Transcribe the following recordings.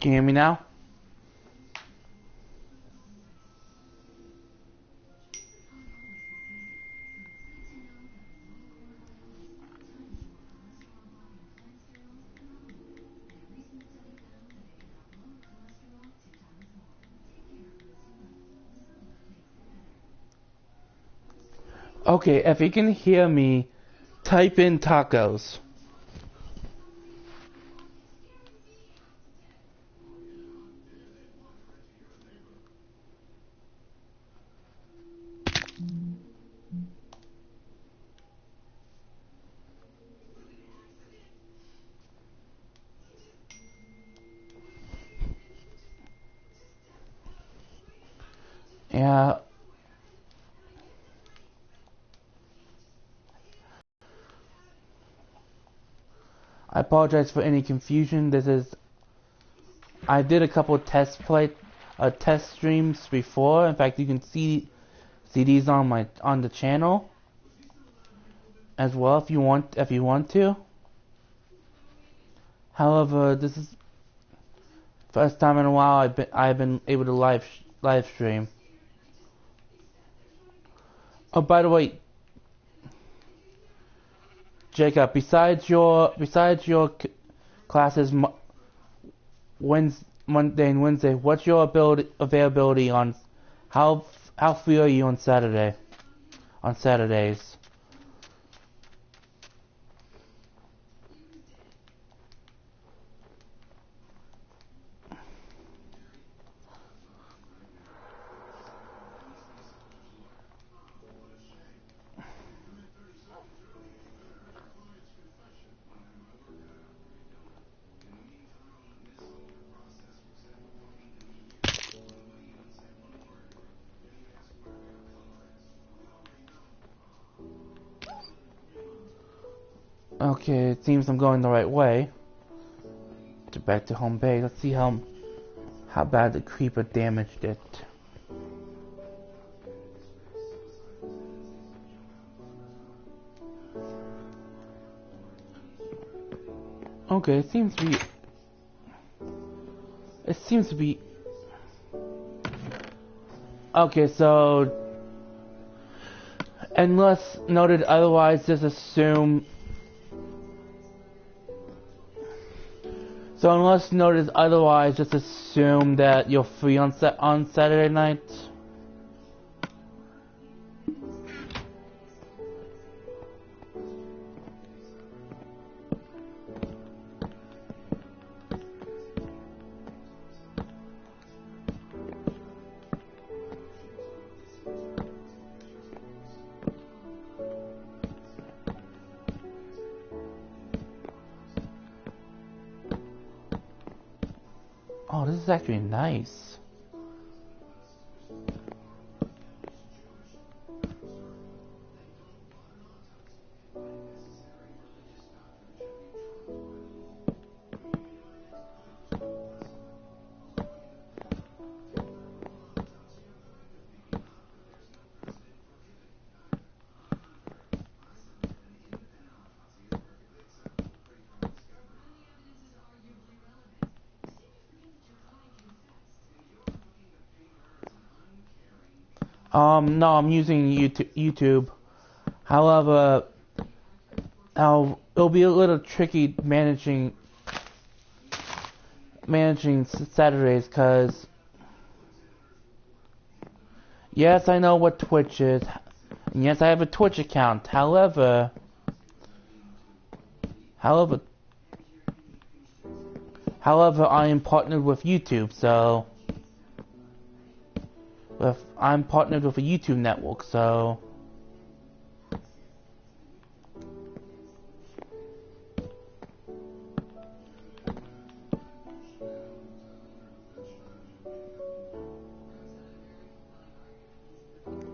Can you hear me now? Okay, if you can hear me, type in tacos. Yeah. I apologize for any confusion. I did a couple of test streams before. In fact, you can see these on the channel as well if you want to. However, this is first time in a while I've been able to live stream. Oh, by the way, Jacob, besides your classes Monday and Wednesday, what's your availability on how free are you on Saturdays? Okay, it seems I'm going the right way. Back to home base. Let's see how bad the creeper damaged it. Okay, it seems to be. Okay, so unless noted otherwise, just assume. So unless noted otherwise, just assume that you're free on Saturday night. Oh, this is actually nice. No, I'm using YouTube. However, it'll be a little tricky managing Saturdays, cause yes, I know what Twitch is. And yes, I have a Twitch account. However, I am partnered with YouTube, so I'm partnered with a YouTube network, so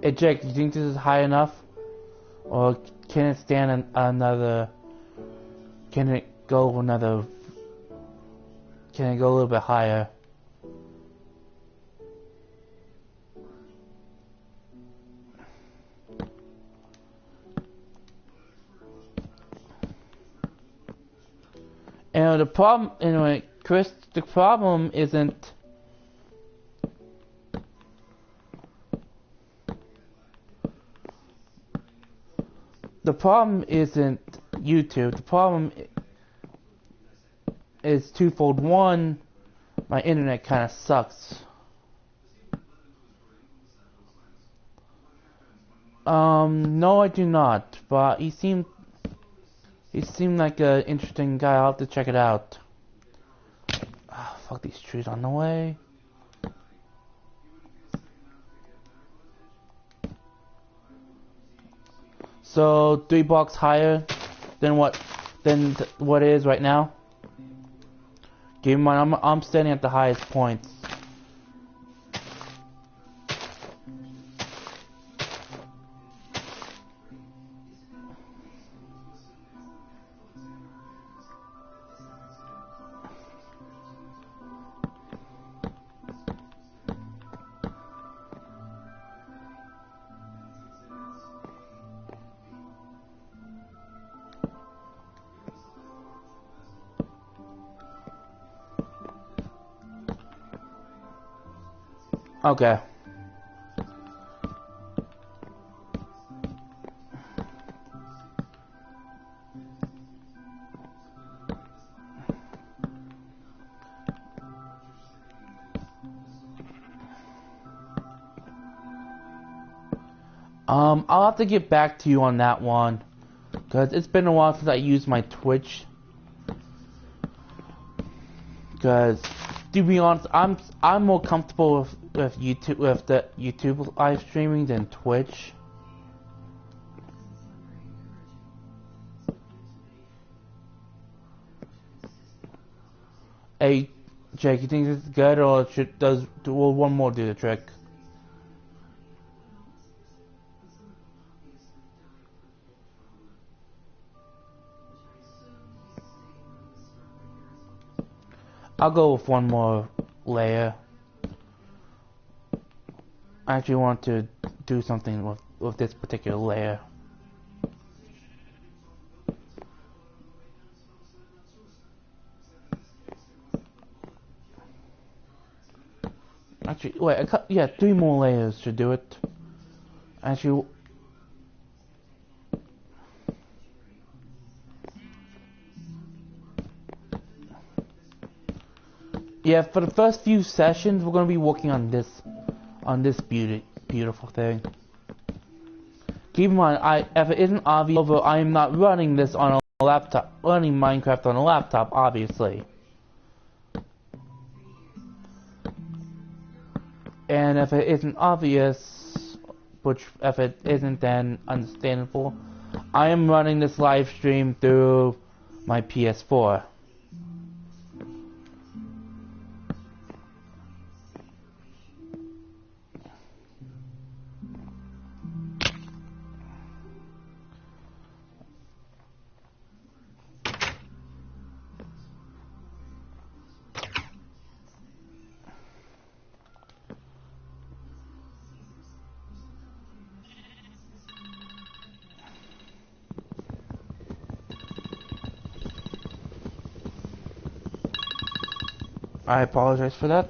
hey Jake, do you think this is high enough? Or can it stand another, can it go a little bit higher? And the problem, anyway, Chris, the problem isn't YouTube. The problem is twofold. One, my internet kind of sucks. No, I do not. But he seemed like an interesting guy. I'll have to check it out. Oh, fuck these trees on the way. So 3 blocks higher than what it is right now. Keep in mind, I'm standing at the highest points. Okay. I'll have to get back to you on that one, because it's been a while since I used my Twitch. Because, to be honest, I'm more comfortable with the YouTube live streaming than Twitch. Hey, Jake, you think this is good, or will one more do the trick? I'll go with one more layer. I actually want to do something with this particular layer. Actually, wait, yeah, 3 more layers should do it. Actually, yeah, for the first few sessions, we're gonna be working on this beautiful thing. Keep in mind, if it isn't obvious, I am not running this on a laptop, running Minecraft on a laptop, obviously. And if it isn't obvious, which if it isn't, then understandable, I am running this live stream through my PS4. I apologize for that.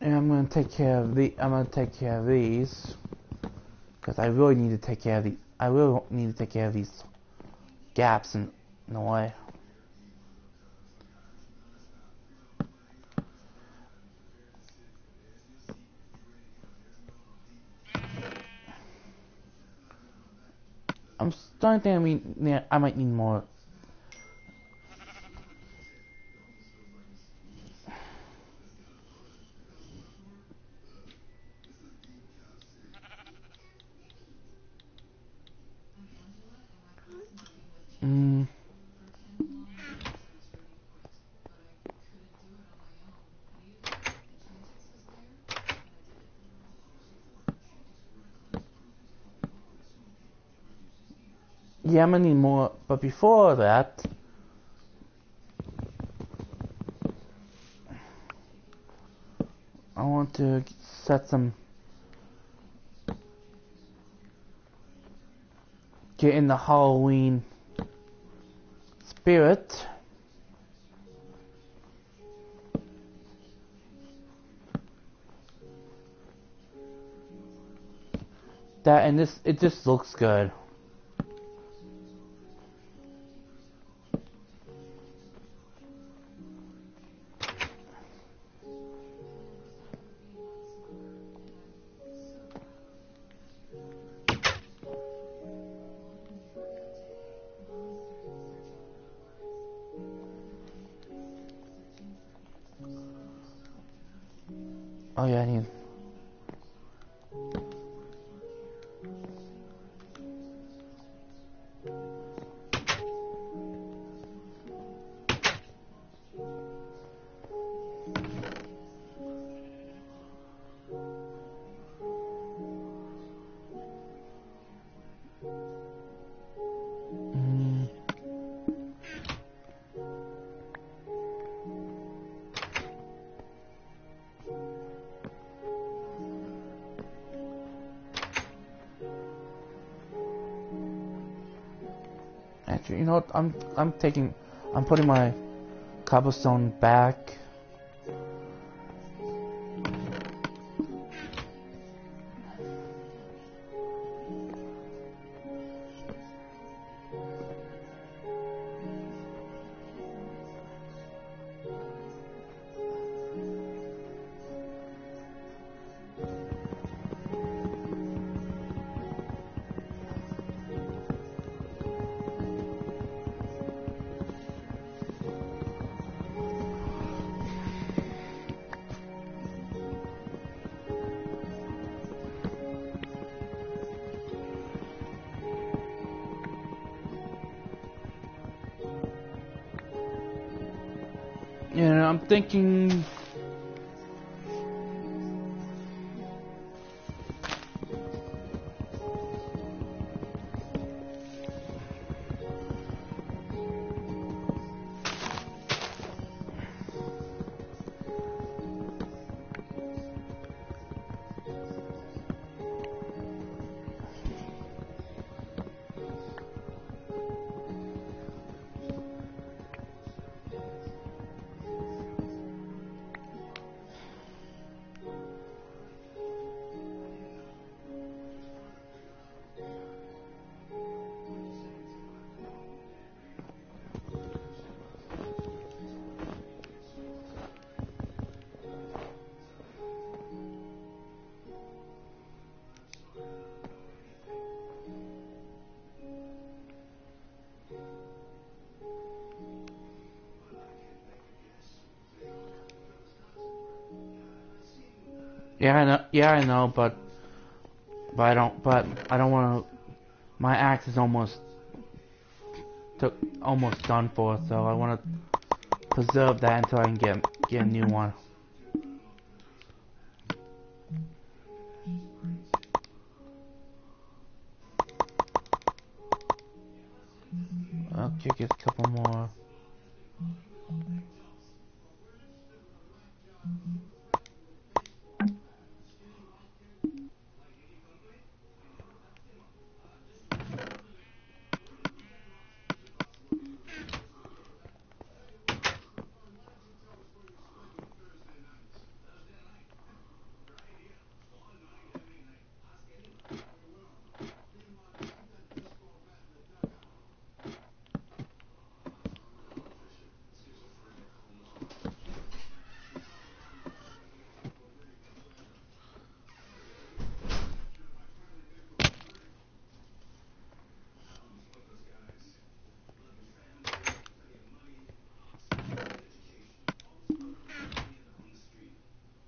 And I'm gonna take care of these, because I really need to take care of these. I really need to take care of these gaps in the way. I'm starting to think I might need more. Yeah, I'm gonna need more, but before that, to set some, get in the Halloween spirit. That and this, it just looks good. Oh yeah, I need. Actually, you know what? I'm putting my cobblestone back. Yeah, I'm thinking. Yeah, I know. Yeah, I know, but I don't. But I don't want to. My axe is almost done for, so I want to preserve that until I can get a new one. Okay, get a couple more.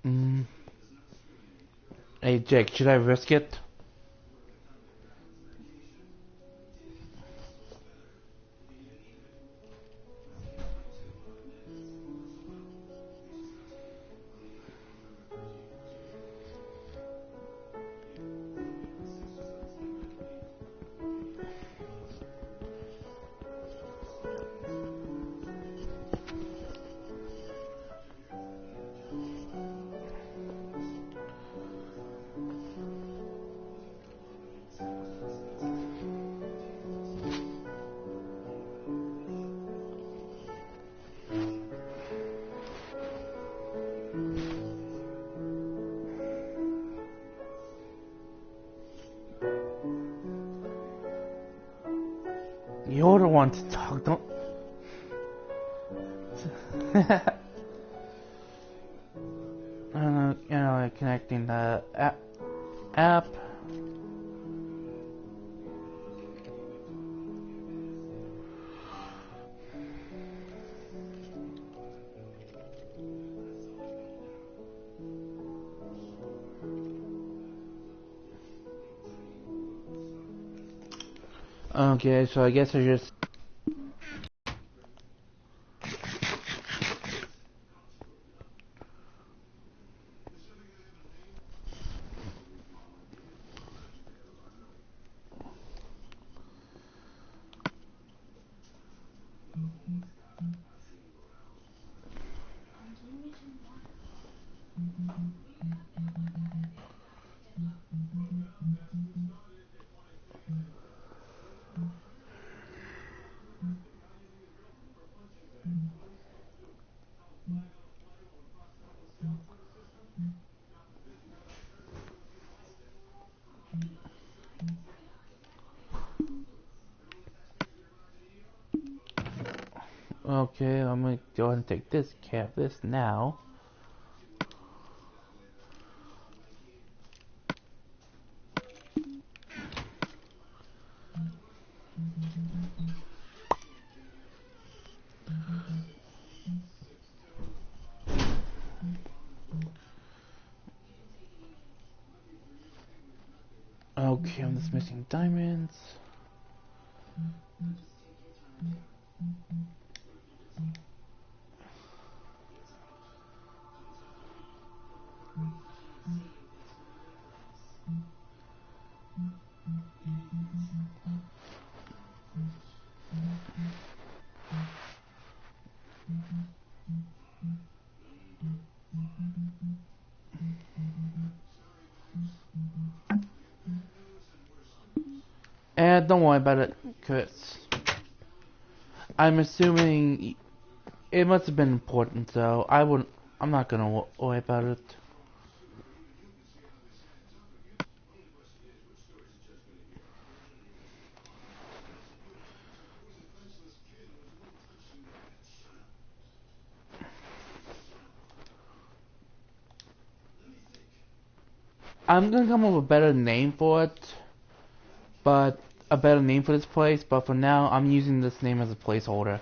Mm. Hey, Jake, should I risk it? You're the one to talk, don't... Connecting the app. Okay, so I guess I just... Okay, I'm gonna go ahead and take this now. Okay, I'm just missing diamonds. And don't worry about it, Chris. I'm assuming it must have been important, so I'm not gonna worry about it. I'm gonna come up with a better name for it, but a better name for this place. But for now, I'm using this name as a placeholder.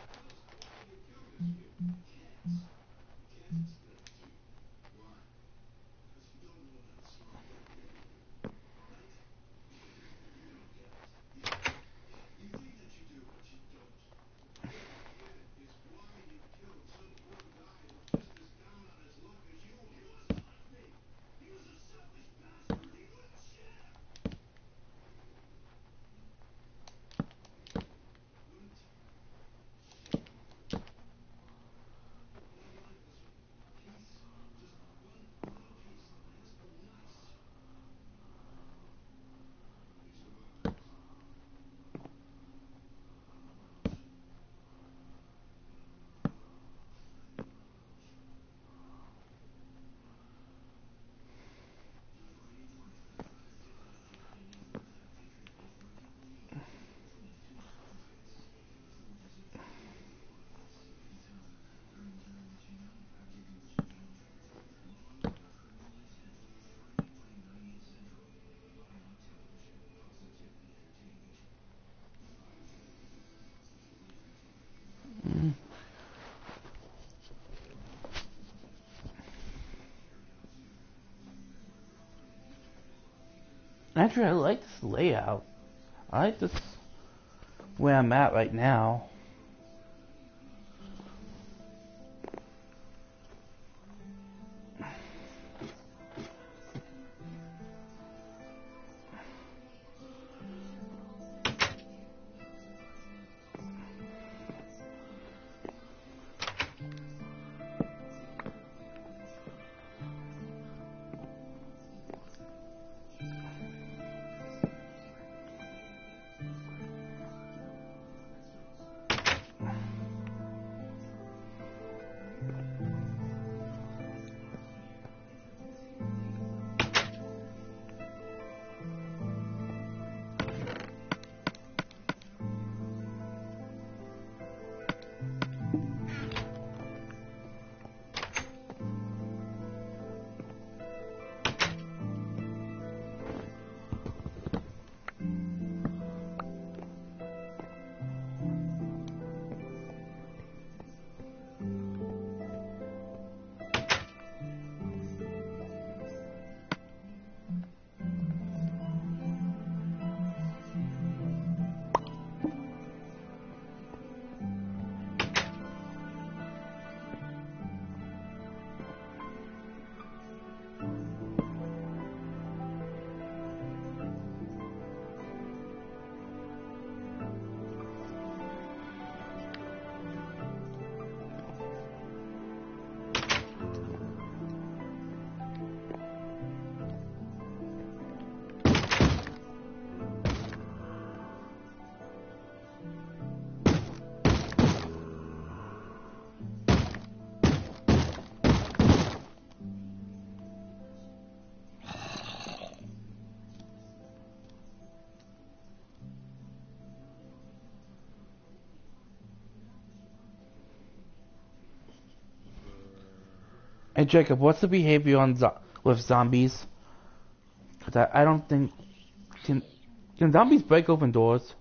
Actually, I like this layout. I like this where I'm at right now. Hey Jacob, what's the behavior on with zombies? Cause I don't think can can zombies break open doors?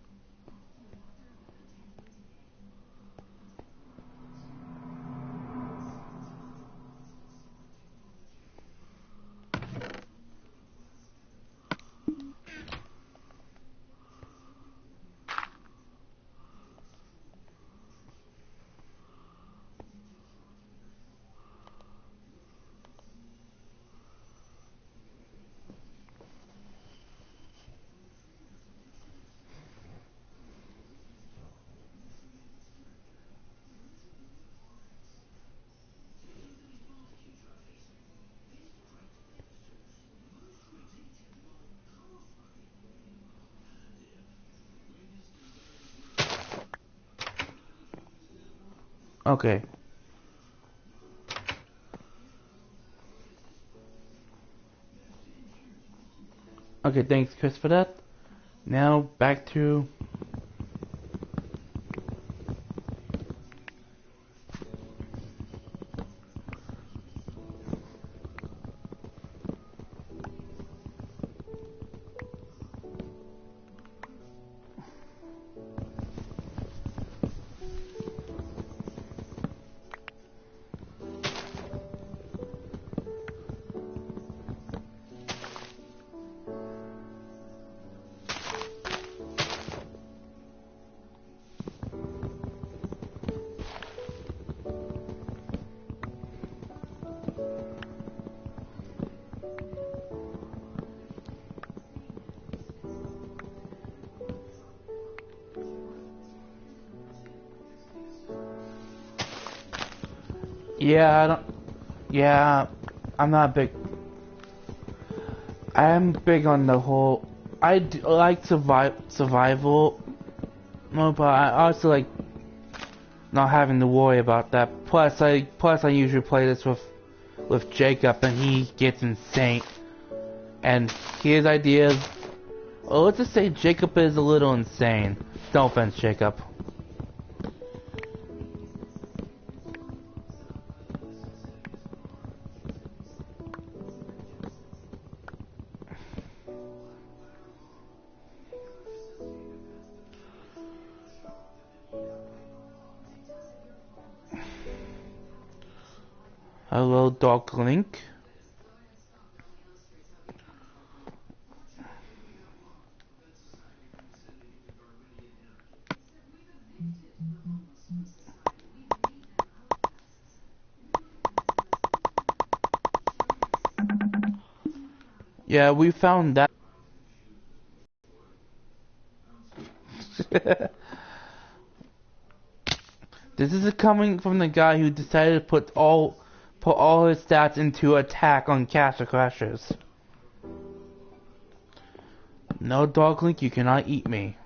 Okay. Okay, thanks Chris for that. Now back to yeah, I don't yeah, I'm not big I'm big on the whole I like survival mode, but I also like not having to worry about that. Plus I usually play this with Jacob and he gets insane. And his ideas, well, let's just say Jacob is a little insane. No offense, Jacob. Hello, Dog Link. Yeah, we found that. This is coming from the guy who decided to put all his stats into attack on Castle Crashers. No, Dog Link, you cannot eat me.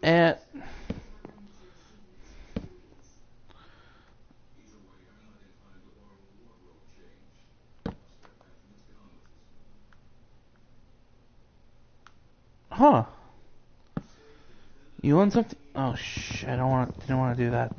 And huh? You want something? Oh shh! I didn't want to do that.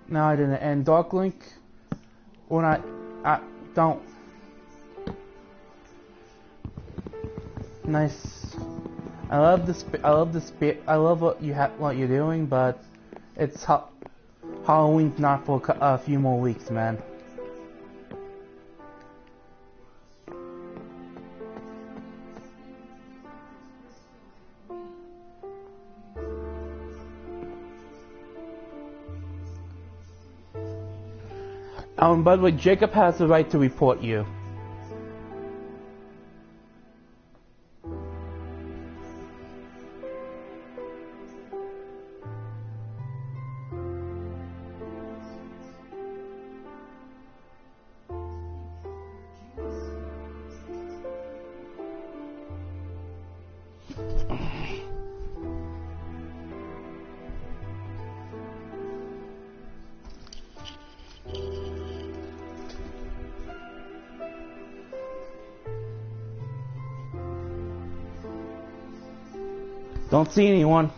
No, I didn't. And Dark Link, when I don't. Nice. I love this. I love this. I love what you're doing, but it's Halloween's not for a few more weeks, man. By the way, Jacob has the right to report you. Don't see anyone.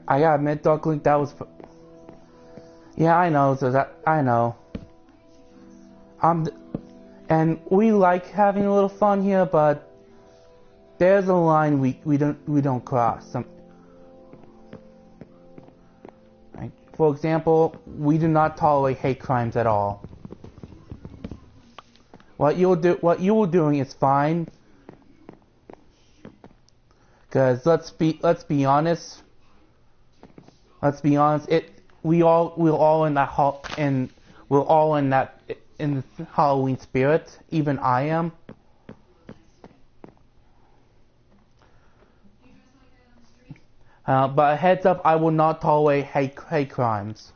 I got admit, Dark Link, that was. Yeah, I know. So that I know. And we like having a little fun here, but there's a line we don't cross. Like, for example, we do not tolerate hate crimes at all. What you were doing is fine. Cause let's be honest. We're all in the Halloween spirit. Even I am. But heads up, I will not tolerate hate crimes.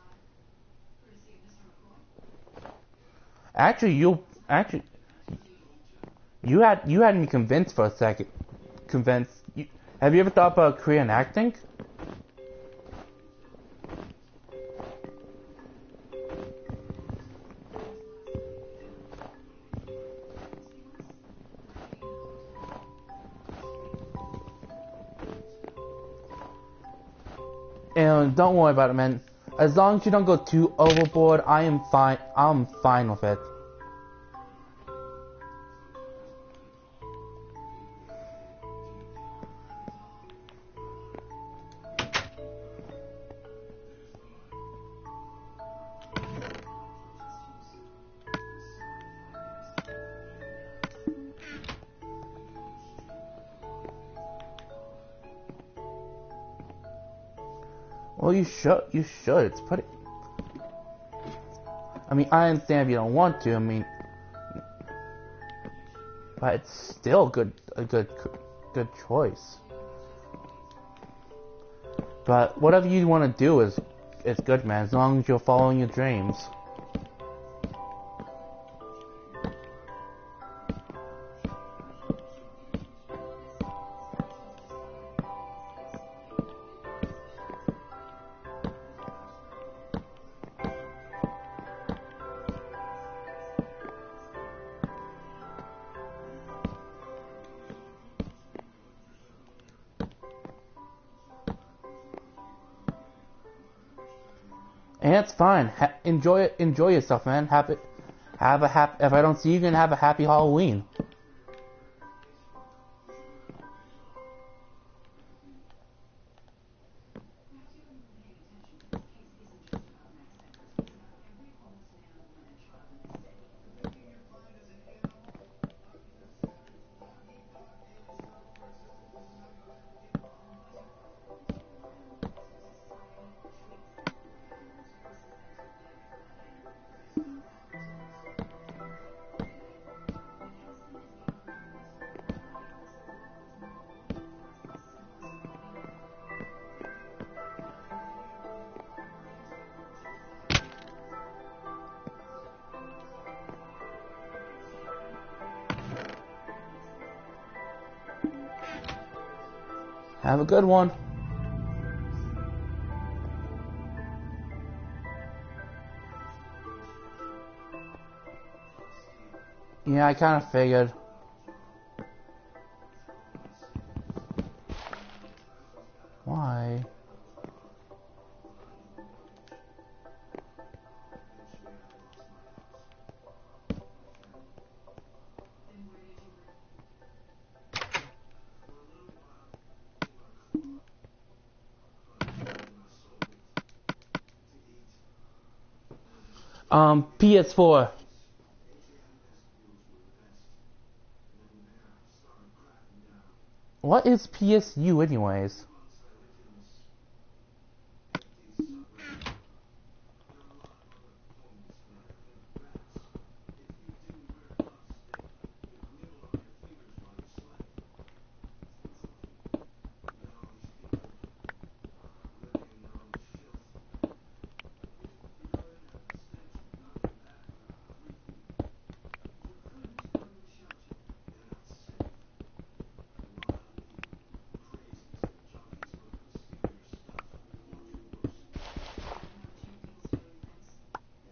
Actually, you had me convinced for a second. Have you ever thought about Korean acting? And don't worry about it, man. As long as you don't go too overboard, I am fine. I'm fine with it. Well, you should. You should. It's pretty. I mean, I understand if you don't want to. I mean, but it's still a good choice. But whatever you want to do is good, man. As long as you're following your dreams. And it's fine. Enjoy it. Enjoy yourself, man. If I don't see you, then have a happy Halloween. Have a good one. Yeah, I kind of figured. Why? PS4. What is PSU anyways?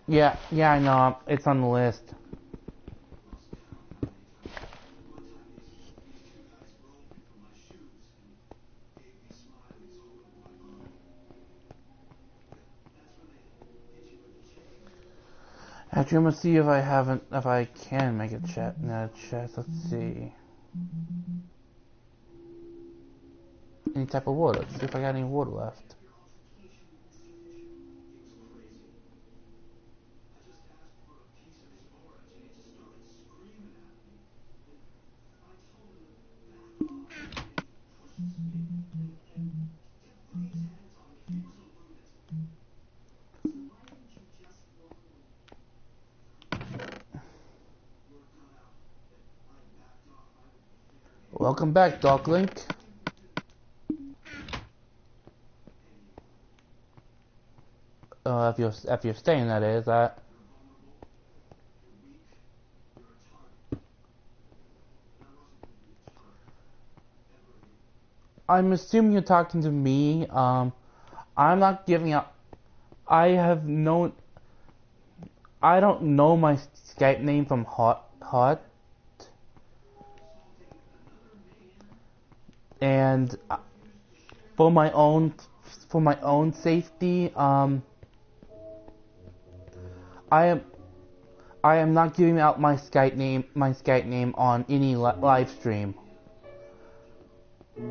Yeah, I know. It's on the list. Actually, I'm gonna see if I can make a chat. No, chat. Let's see. Any type of water. Let's see if I got any water left. Welcome back, Darklink. If you're staying, that is. I'm assuming you're talking to me. I'm not giving out. I have known. I don't know my Skype name from Hot, and for my own safety, I am not giving out my Skype name on any live stream.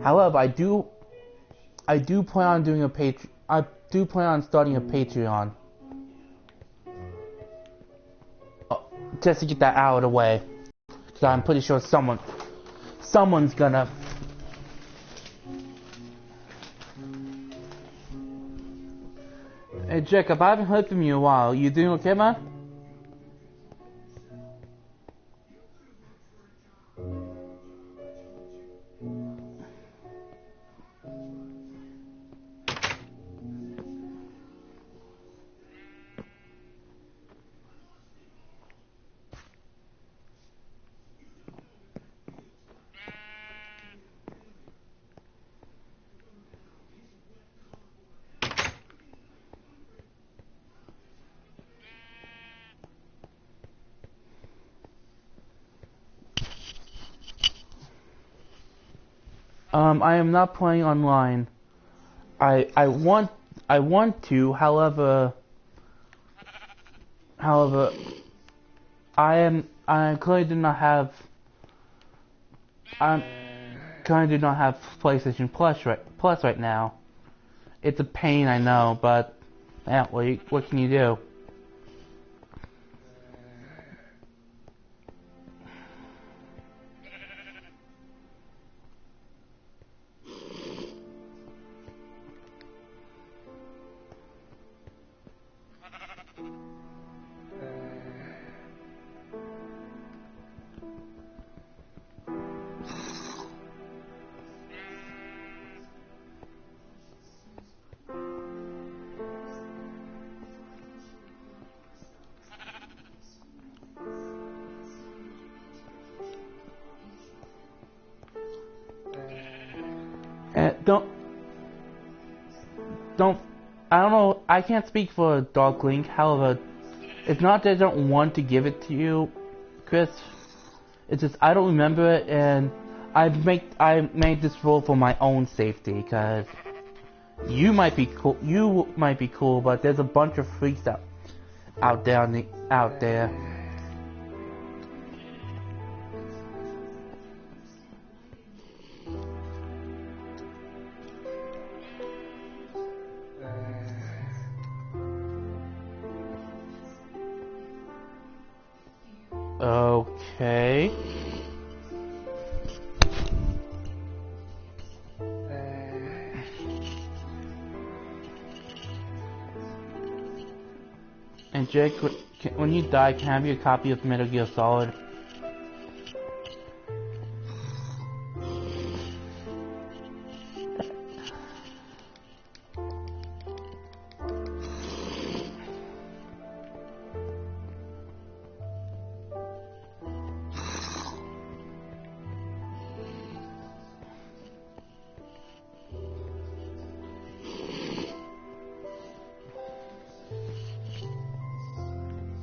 However, I do plan on doing I do plan on starting a Patreon. Just to get that out of the way, because I'm pretty sure someone's gonna. Hey Jacob, I haven't heard from you in a while. You doing okay, man? I am not playing online. I want to, however, I currently do not have PlayStation Plus right now. It's a pain, I know, but yeah, what can you do? don't, I don't know, I can't speak for Dark Link, however, it's not that I don't want to give it to you, Chris, it's just I don't remember it, and I made this rule for my own safety, because you might be cool, but there's a bunch of freaks out there. Okay. And Jake, when you die, can I have your copy of Metal Gear Solid?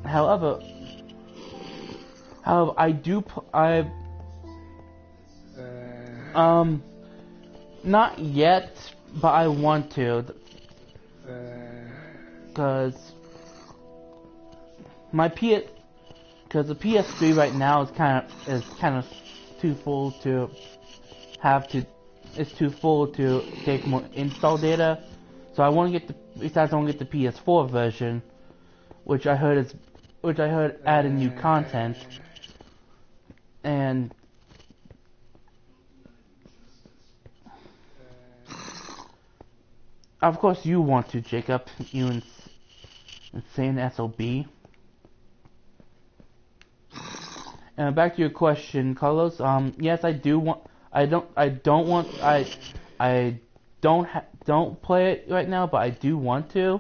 However, not yet, but I want to, because the PS3 right now is kind of too full to take more install data, so I want to get the PS4 version, which I heard added new content, and of course you want to, Jacob, you insane SOB. And back to your question, Carlos. Yes, I do want. I don't play it right now, but I do want to.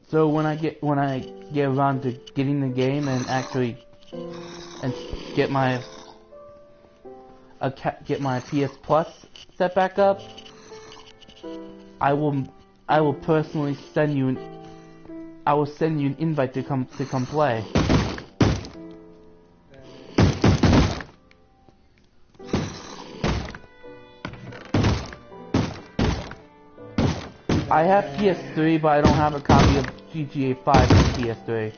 So when I get around to getting the game and actually get my PS Plus set back up, I will personally send you an invite to come play. I have PS3, but I don't have a copy of GTA 5 on PS3.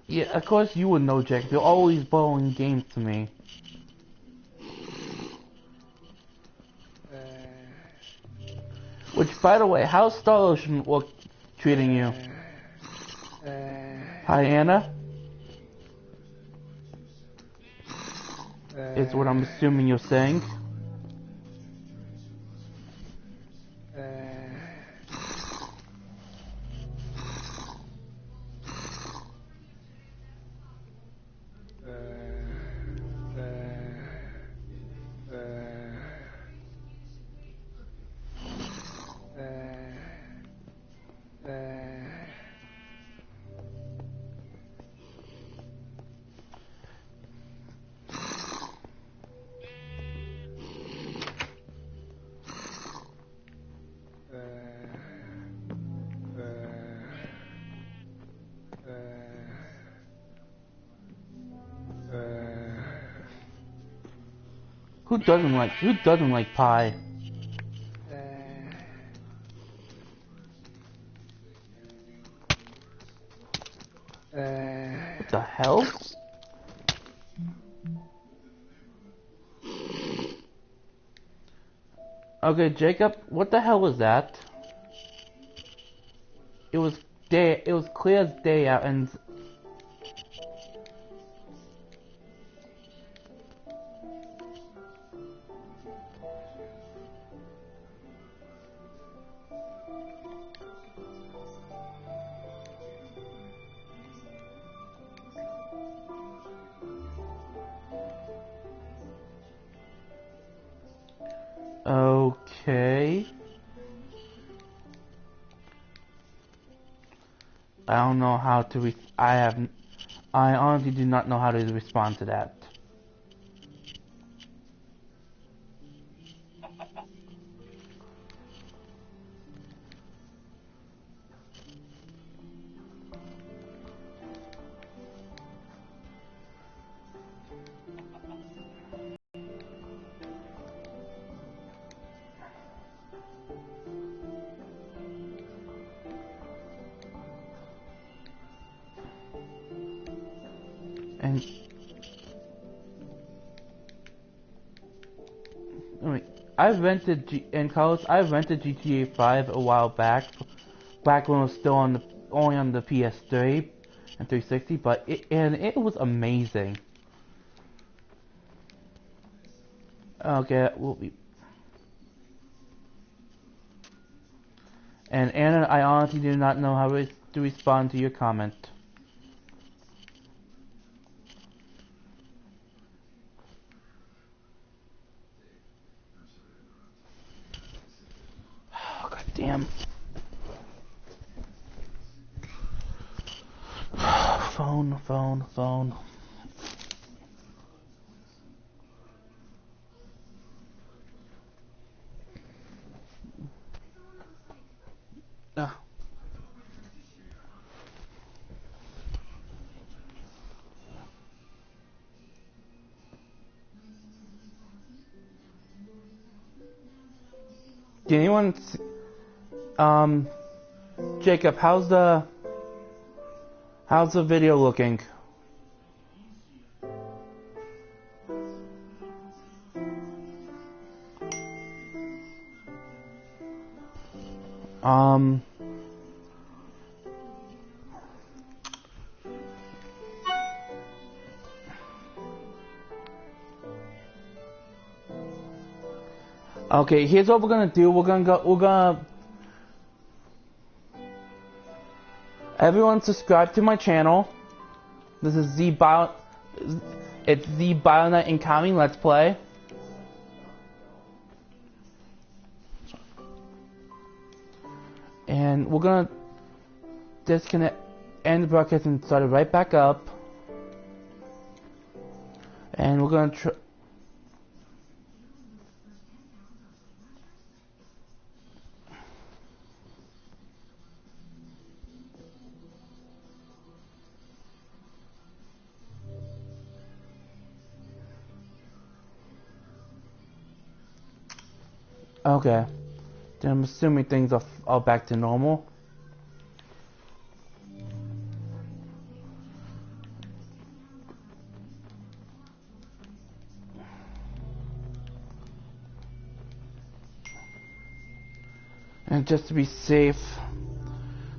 Yeah, of course you would know, Jack. You're always borrowing games to me. Which, by the way, how's Star Ocean treating you? Hi, Anna? Is what I'm assuming you're saying. Who doesn't like pie? What the hell? Okay, Jacob, what the hell was that? It was day. It was clear as day out, and okay. I don't know how to I honestly do not know how to respond to that. And in college. I rented GTA 5 a while back when it was still only on the PS3 and 360, but it was amazing. Okay, we'll be. And Anna, I honestly do not know how to respond to your comment. Oh, God damn. Phone. Ah. Did anyone Jacob, how's the video looking? Okay, here's what we're gonna do. We're gonna everyone subscribe to my channel. This is it's Zibioknight Incoming Let's Play. And we're gonna disconnect, end the broadcast and start it right back up. And we're gonna okay. Then I'm assuming things are back to normal. And just to be safe,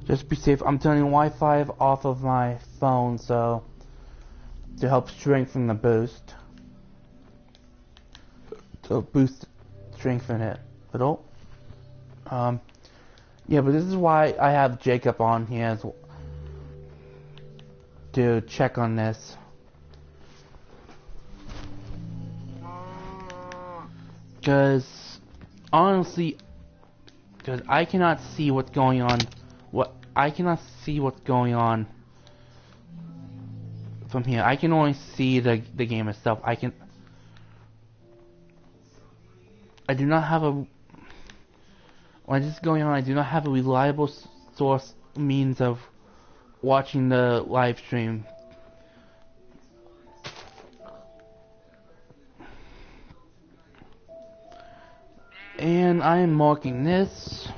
I'm turning Wi-Fi off of my phone, so to help strengthen the boost. Strengthen it. Yeah, but this is why I have Jacob on here to check on this. Because honestly, I cannot see what's going on. I cannot see what's going on from here. I can only see the game itself. I do not have a. When this is going on, I do not have a reliable source means of watching the live stream. And I am marking this.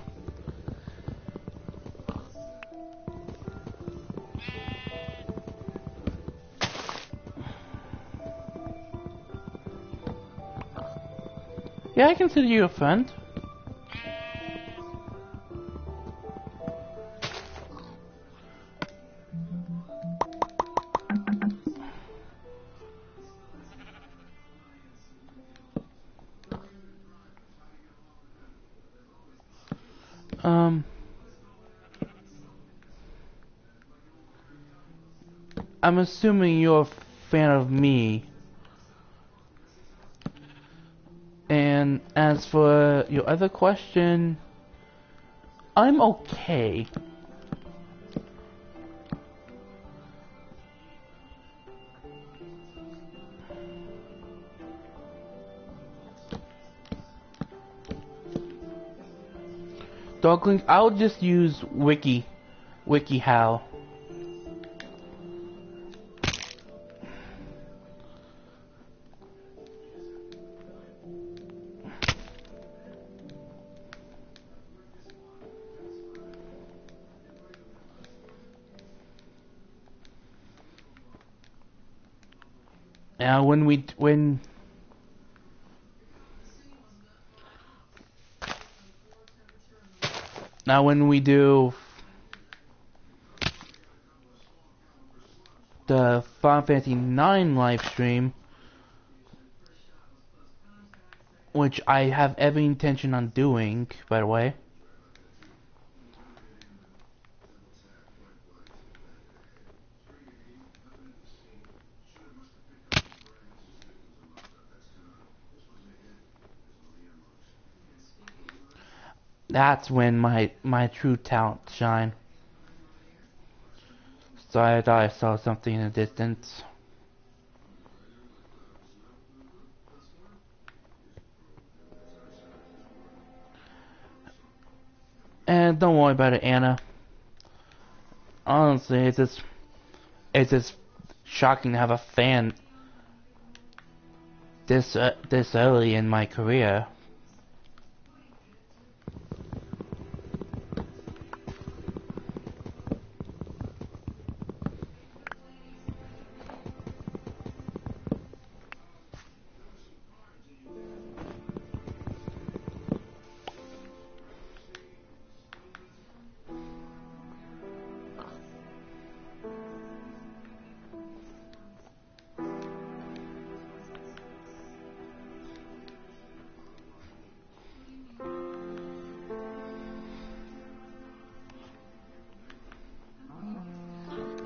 Yeah, I consider you a friend. Um, I'm assuming you're a fan of me. And as for your other question, I'm okay. Darklink, I'll just use WikiHow. Now when we do the Final Fantasy IX live stream, which I have every intention on doing, by the way. That's when my true talent shine. So I thought I saw something in the distance. And don't worry about it, Anna. Honestly, it's just shocking to have a fan this early in my career.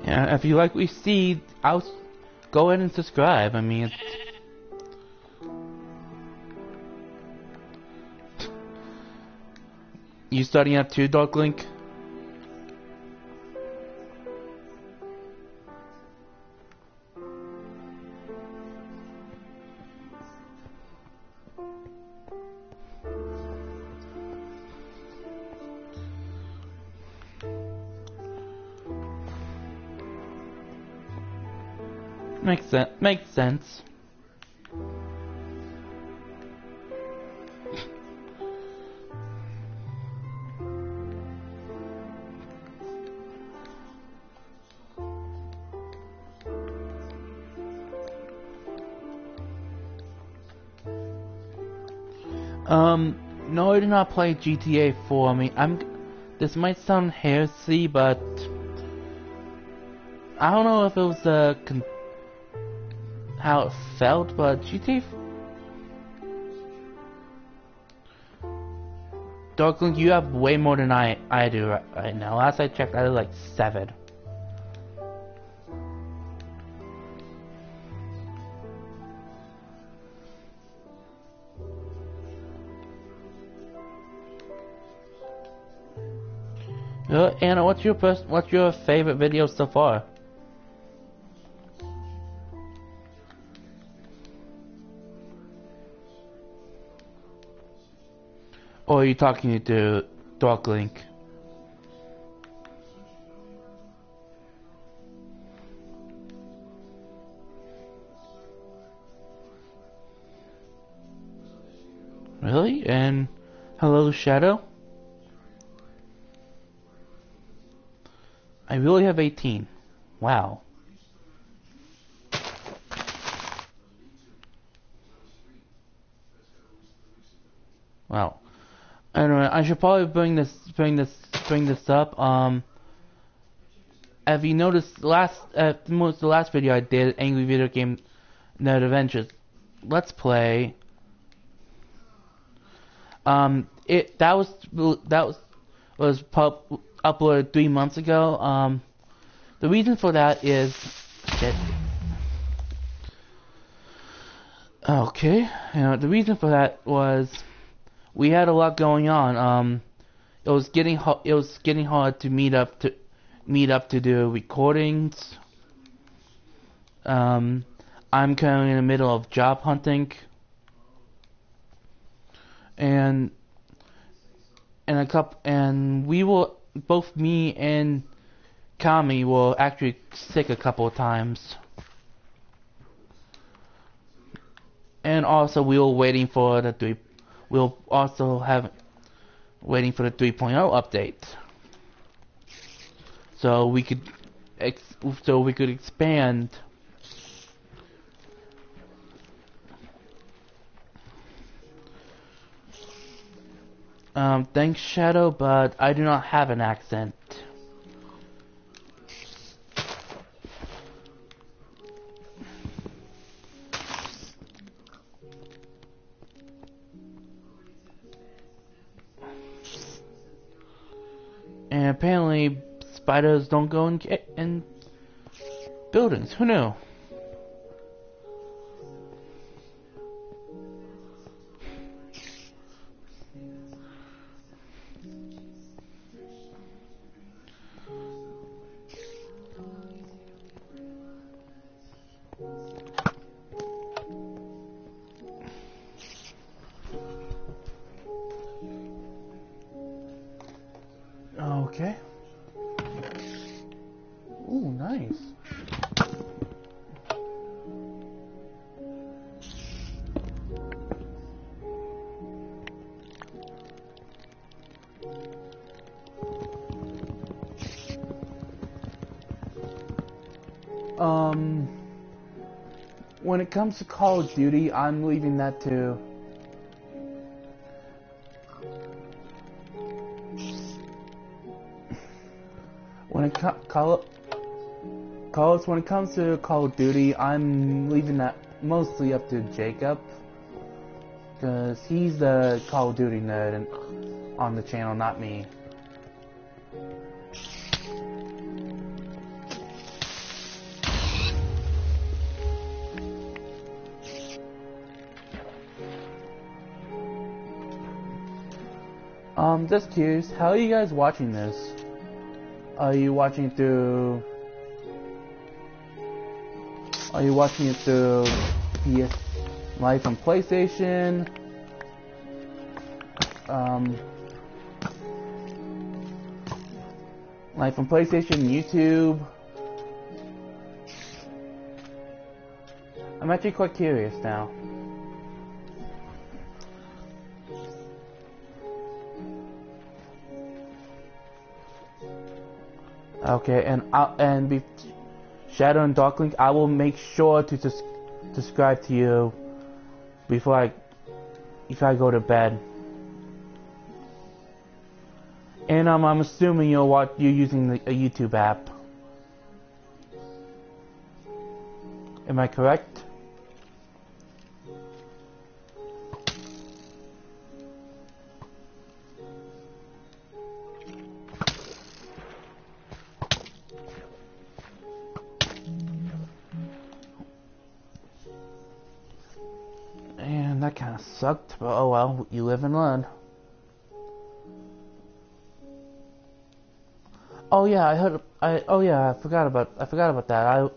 Yeah, if you like what you see, I'll go ahead and subscribe. I mean, you starting up too, Darklink? Makes sense. No, I did not play GTA 4. I mean, this might sound heresy, but I don't know if it was how it felt, but GTA. Darklink, you have way more than I do right now. Last I checked, I had like 7. Anna, what's your favorite video so far? Or are you talking to Darklink? Really? And hello, Shadow? I really have 18. Wow. Wow. Anyway, I should probably bring this up. Have you noticed the last video I did, Angry Video Game Nerd Adventures Let's Play. That was was uploaded 3 months ago. The reason for that is shit. Okay, the reason for that was we had a lot going on. It was getting hard to meet up to do recordings. I'm currently in the middle of job hunting, and we will, both me and Kami were actually sick a couple of times. And also we were waiting for the 3.0 update. So we could expand. Thanks Shadow, but I do not have an accent. And apparently spiders don't go in buildings. Who knew? Okay. Ooh, nice. When it comes to Call of Duty, I'm leaving that to when it comes to Call of Duty, I'm leaving that mostly up to Jacob, because he's the Call of Duty nerd on the channel, not me. Just curious, how are you guys watching this? Are you watching it through PS Live on PlayStation? Live on PlayStation, YouTube? I'm actually quite curious now. Okay, and Shadow and Darklink, I will make sure to subscribe to you before I go to bed. And I'm assuming you're using a YouTube app. Am I correct? And that kind of sucked, but oh well, you live and learn. Oh yeah, I forgot about that.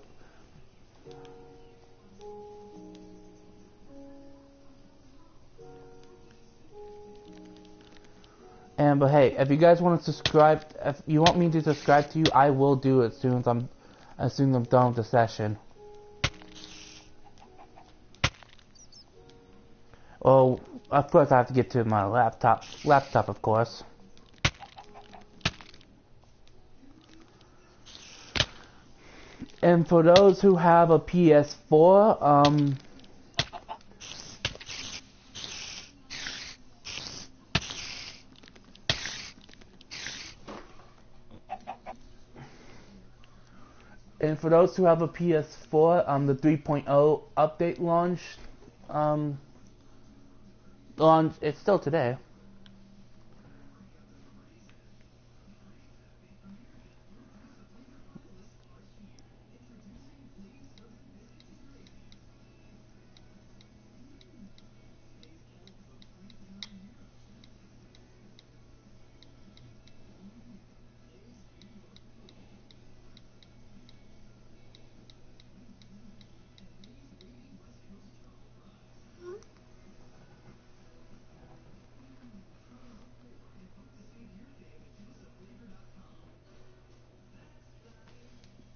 But hey, if you guys want to subscribe, if you want me to subscribe to you, I will do it as soon as I'm done with the session. Well, of course I have to get to my laptop, of course. And for those who have a PS4, and for those who have a PS4, the 3.0 update launched. It's still today.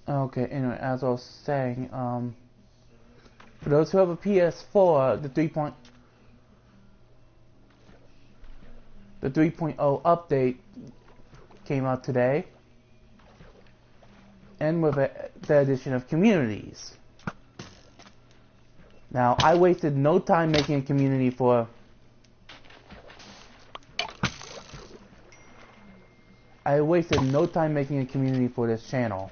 Okay, anyway, as I was saying, for those who have a PS4, the 3.0 update came out today, and with it, the addition of communities. Now, I wasted no time making a community for this channel.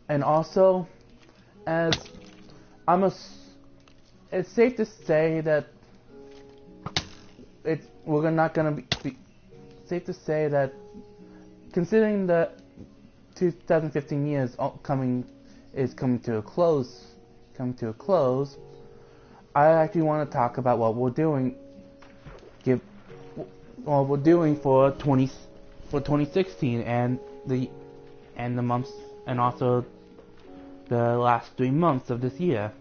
And also, as it's safe to say that we're not gonna be safe to say that, considering the 2015 years coming to a close, I actually want to talk about what we're doing. What we're doing for 2016 and the months, and also the last 3 months of this year.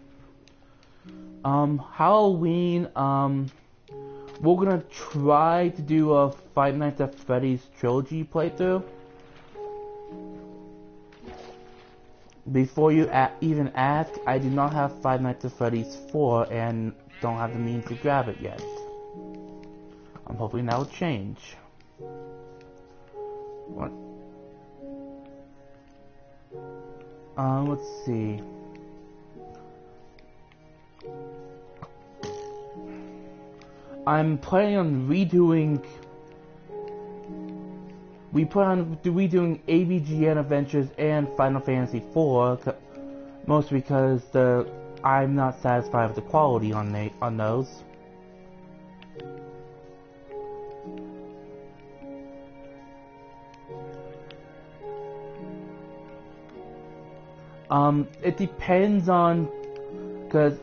Halloween, we're gonna try to do a Five Nights at Freddy's trilogy playthrough. Before you even ask, I do not have Five Nights at Freddy's 4 and don't have the means to grab it yet. I'm hoping that will change. What? Let's see. I'm planning on redoing. We plan on redoing AVGN Adventures and Final Fantasy IV, mostly because I'm not satisfied with the quality on those. It depends on, cause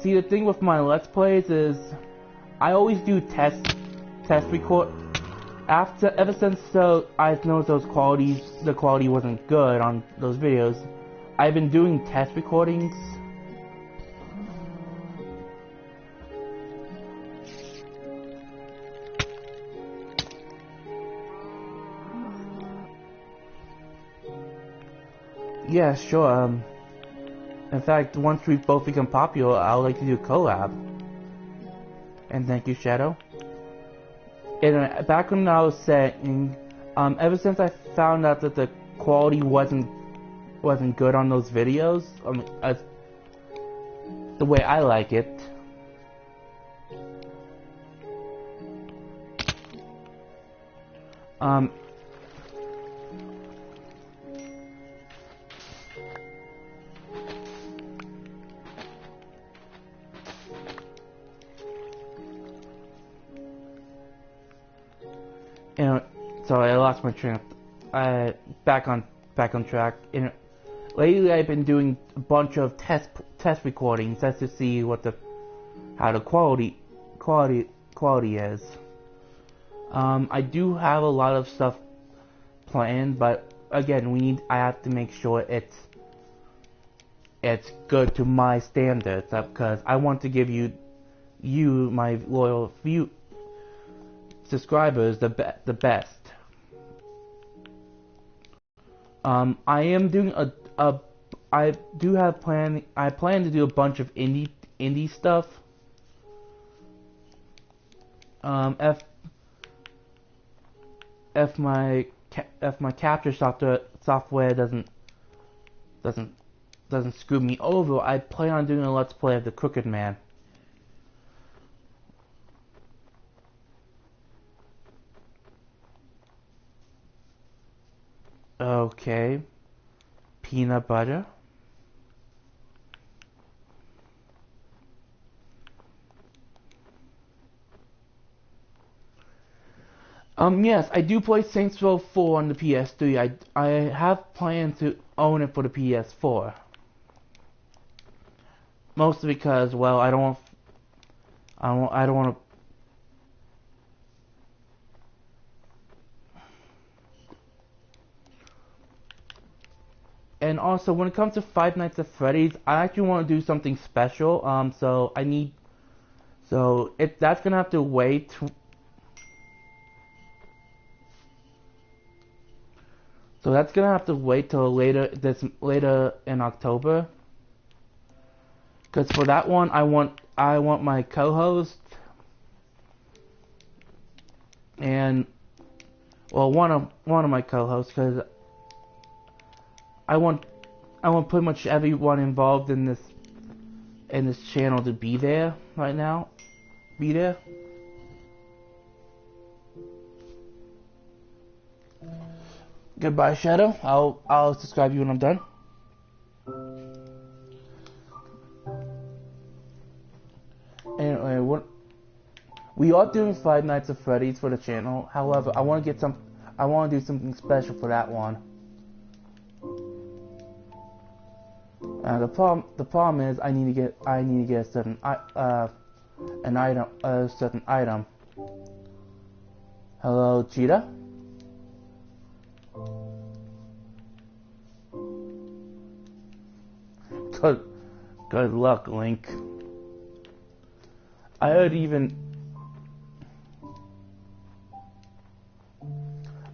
see, the thing with my Let's Plays is I always do test record. Ever since I've noticed the quality wasn't good on those videos, I've been doing test recordings. Yeah, sure. In fact, once we both become popular, I would like to do a collab. And thank you, Shadow. And back when I was saying, ever since I found out that the quality wasn't good on those videos, as the way I like it, sorry, I lost my train. Back on track. Lately, I've been doing a bunch of test recordings just to see how the quality is. I do have a lot of stuff planned, but again, I have to make sure it's good to my standards, because I want to give you my loyal subscribers the best. I am doing I plan to do a bunch of indie stuff. If my capture software doesn't screw me over, I plan on doing a Let's Play of the Crooked Man. Okay. Peanut butter. Yes, I do play Saints Row 4 on the PS3. I have planned to own it for the PS4. Mostly because, well, I don't want to. And also, when it comes to Five Nights at Freddy's, I actually want to do something special. So So that's gonna have to wait. So that's gonna have to wait till later in October. Cause for that one, I want my co-host and one of my co-hosts, cause I want pretty much everyone involved in this channel to be there right now. Be there. Goodbye, Shadow. I'll subscribe you when I'm done. Anyway, we are doing Five Nights at Freddy's for the channel. However, I want to do something special for that one. The problem is I need to get a certain item. Hello, Cheetah. Good luck, Link. I heard even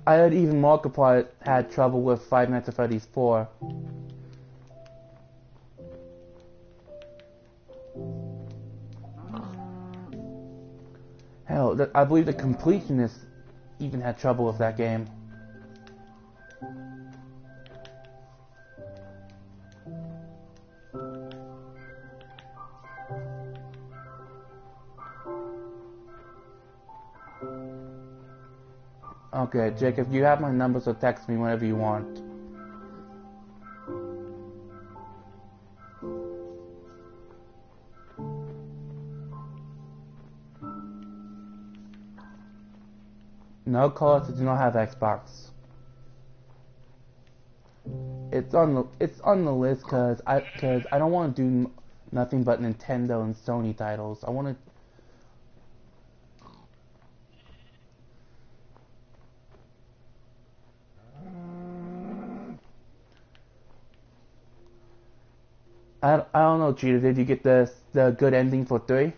Markiplier had trouble with Five Nights at Freddy's 4. Hell, I believe the completionist even had trouble with that game. Okay, Jacob, you have my number, so text me whenever you want. No callers do not have Xbox. It's on the list because I don't want to do nothing but Nintendo and Sony titles. I want to. I don't know, Cheetah. Did you get the good ending for 3?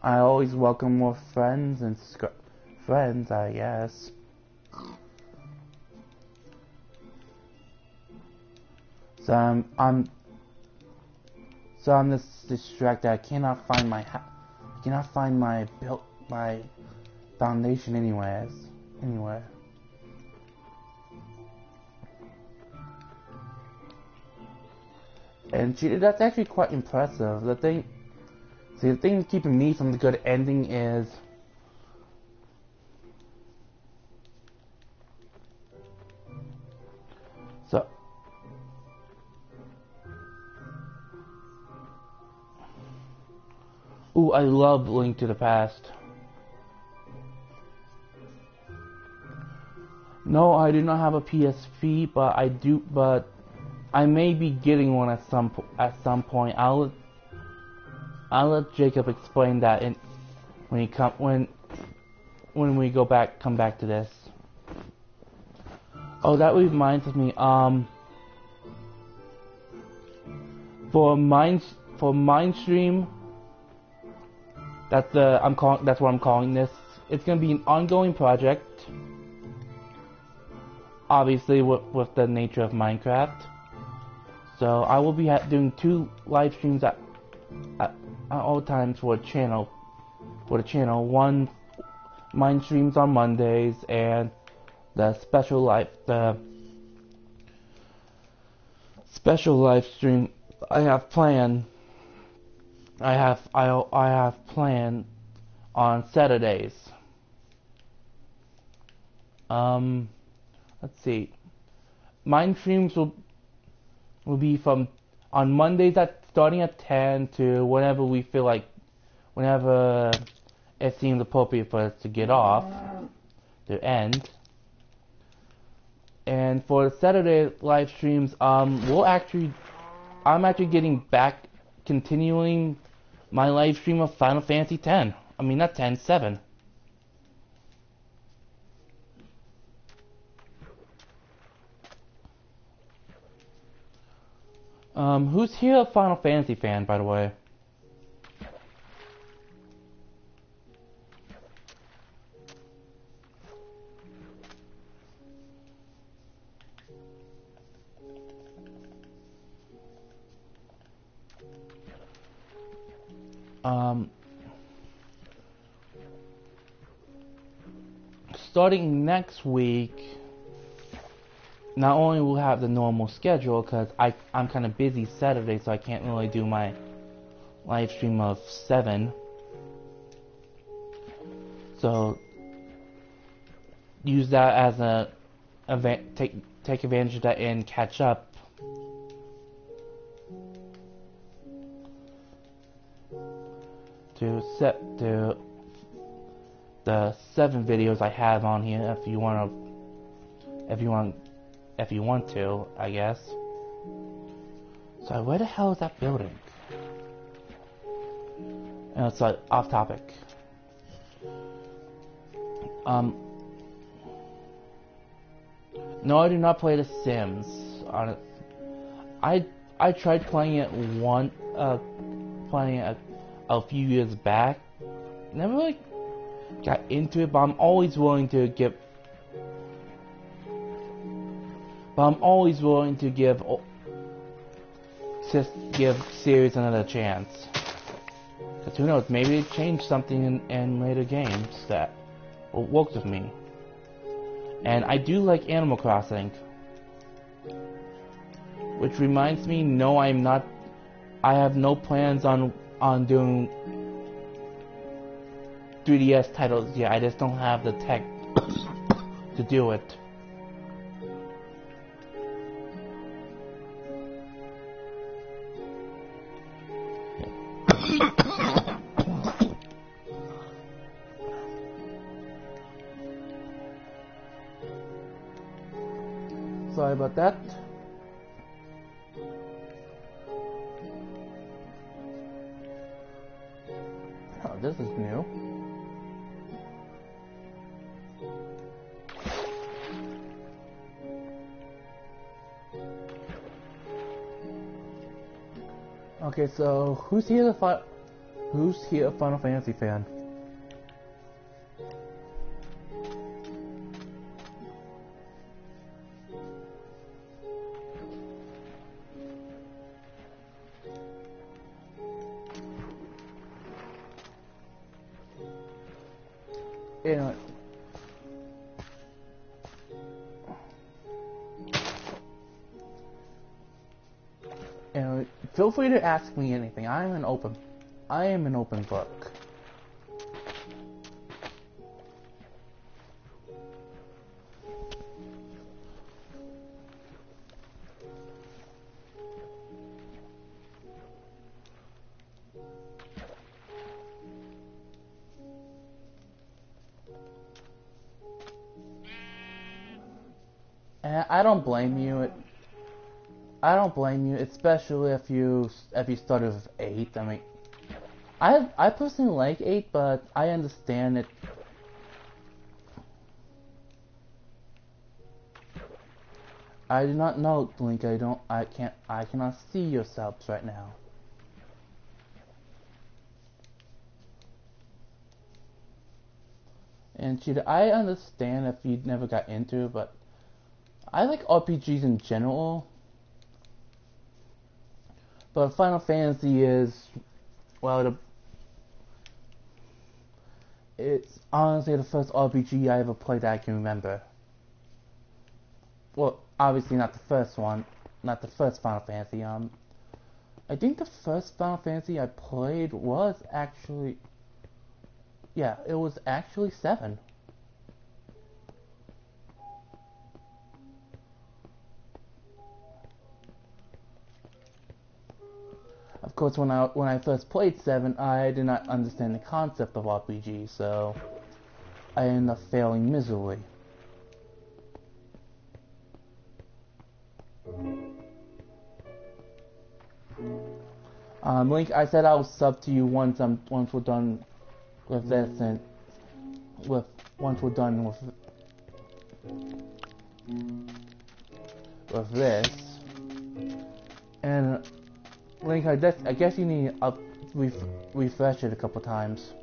I always welcome more friends and friends, I guess. So I'm just distracted. I cannot find my my foundation anywhere. And that's actually quite impressive. The thing keeping me from the good ending is so. Ooh, I love Link to the Past. No, I do not have a PSP, but I may be getting one at some point. I'll let Jacob explain that when we come back to this. Oh, that reminds me. For Mindstream, that's what I'm calling this. It's gonna be an ongoing project. Obviously, with the nature of Minecraft. So I will be doing 2 live streams at all times for the channel. One Mind streams on Mondays, and the special live stream I have planned on Saturdays. Let's see. Mind streams will be on Mondays starting at 10 to whenever we feel like, whenever it seems appropriate for us to get off, to end. And for the Saturday live streams, I'm actually getting back, continuing my live stream of Final Fantasy X. I mean, not 10, 7. Who's here a Final Fantasy fan, by the way? Starting next week, not only will have the normal schedule, because I'm kind of busy Saturday, so I can't really do my live stream of 7. So use that as a take advantage of that and catch up. To set the 7 videos I have on here, if you want to, I guess. So where the hell is that building? And it's like off topic. No, I do not play The Sims. I tried playing it a few years back. Never really got into it, but I'm always willing to give. Give series another chance. Cause who knows? Maybe they change something in later games that will work with me. And I do like Animal Crossing. Which reminds me, no, I have no plans on doing 3DS titles yet. I just don't have the tech to do it. Sorry about that. Oh, this is new. Okay, so who's here a Final Fantasy fan? Feel free to ask me anything. I am an open book. And I don't blame you. Especially if you started with 8. I mean, I personally like 8, but I understand it. I do not know, Link. I cannot see your subs right now. And Cheetah, I understand if you never got into it, but I like RPGs in general. But Final Fantasy is, well, it's honestly the first RPG I ever played that I can remember. Well, obviously not the first one, not the first Final Fantasy. I think the first Final Fantasy I played was actually, yeah, it was actually 7. Of course, when I first played 7, I did not understand the concept of RPG, so I ended up failing miserably. Link, I said I'll sub to you once we're done with this, and once we're done with this, and I guess you need to refresh it a couple times.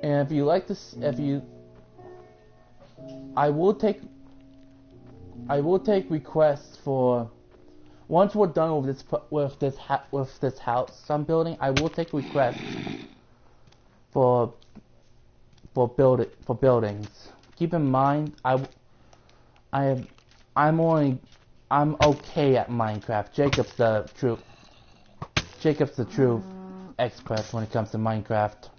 And if you like this, I will take requests for. Once we're done with this house I'm building, I will take requests for buildings. Keep in mind, I'm okay at Minecraft. Jacob's the true expert when it comes to Minecraft.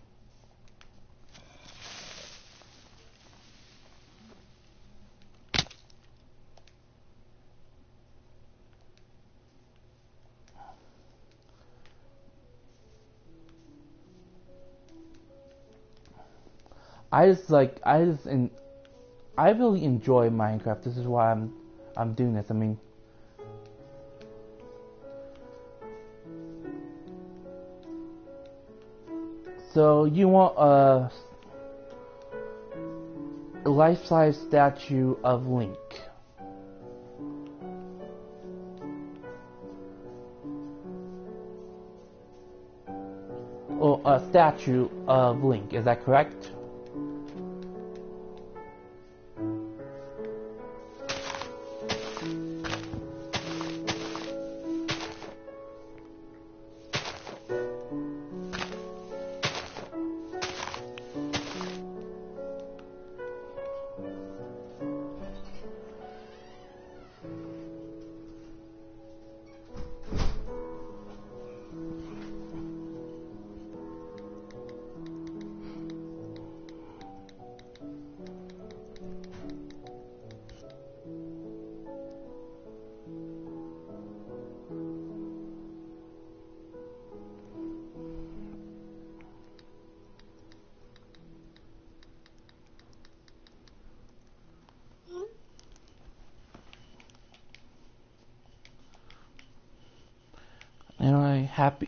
I really enjoy Minecraft. This is why I'm doing this. I mean, so you want a life-size statue of Link. Or a statue of Link, is that correct? Am I happy?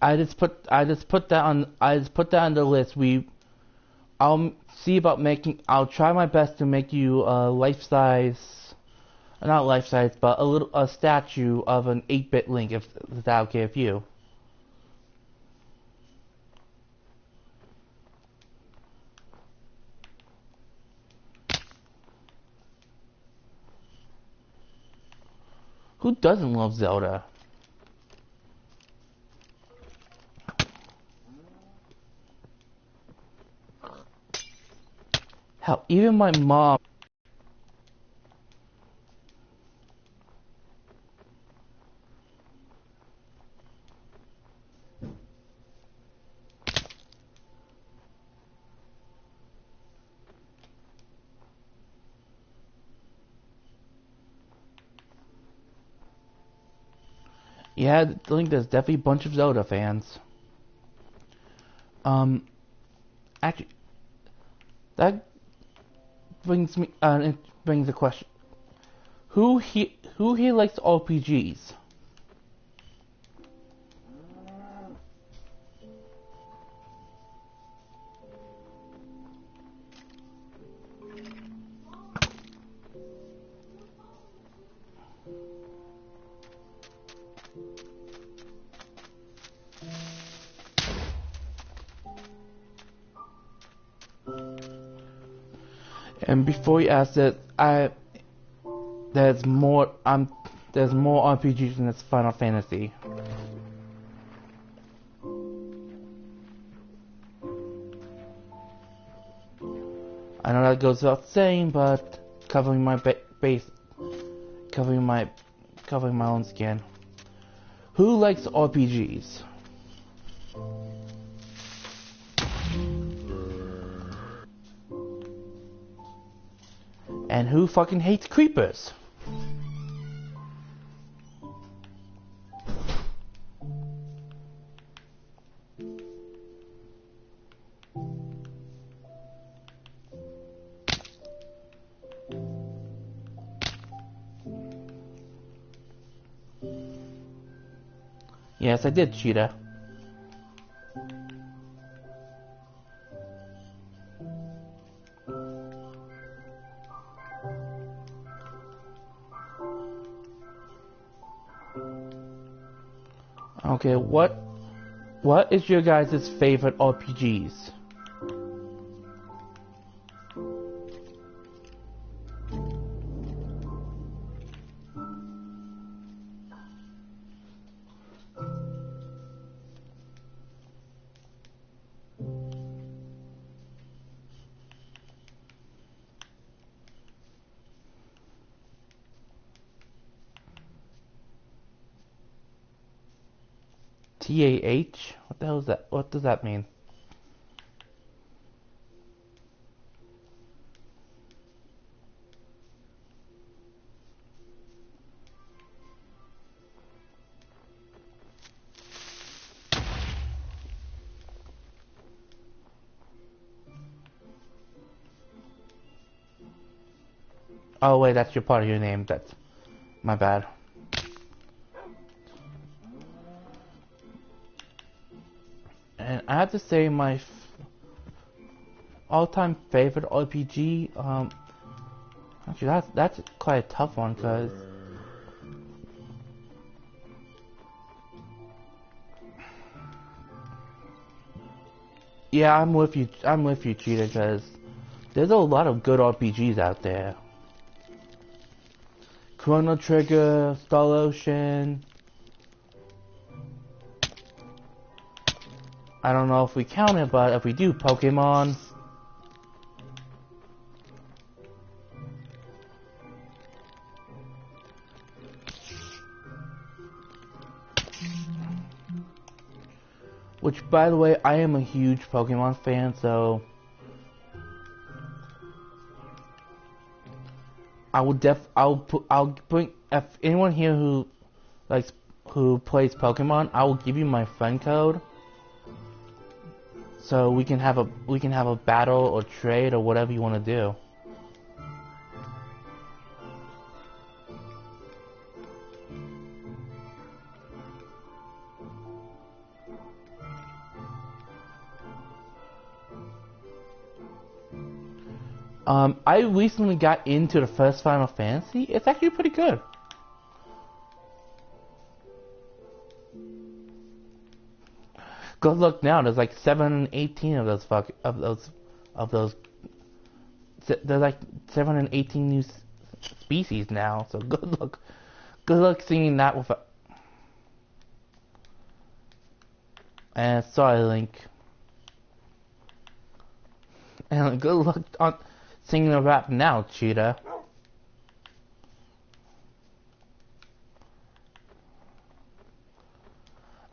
I just put that on the list. I'll see about I'll try my best to make you a life-size, not life-size, but a statue of an 8-bit Link. If is that okay with you? Who doesn't love Zelda? Hell, even my mom. Yeah, I think there's definitely a bunch of Zelda fans. Actually, that brings a question. Who here likes RPGs? And before you ask that, there's more RPGs in this Final Fantasy. I know that goes without saying, but covering my covering my own skin. Who likes RPGs? And who fucking hates creepers? Yes, I did, Cheetah. Okay, what is your guys' favorite RPGs? TAH? What the hell is that? What does that mean? Oh wait, that's your part of your name. That's my bad. And I have to say my all-time favorite RPG. Actually, that's quite a tough one, cause yeah, I'm with you. I'm with you, Cheetah, cause there's a lot of good RPGs out there. Chrono Trigger, Star Ocean. I don't know if we count it, but if we do, Pokemon. Which, by the way, I am a huge Pokemon fan, so I'll bring, if anyone here who plays Pokemon, I will give you my friend code, so we can have a battle or trade or whatever you want to do. I recently got into the first Final Fantasy. It's actually pretty good. Go look now. There's like 718 of those. There's like 718 new species now. So good luck seeing that with. And sorry, Link. And good luck on singing a rap now, Cheetah.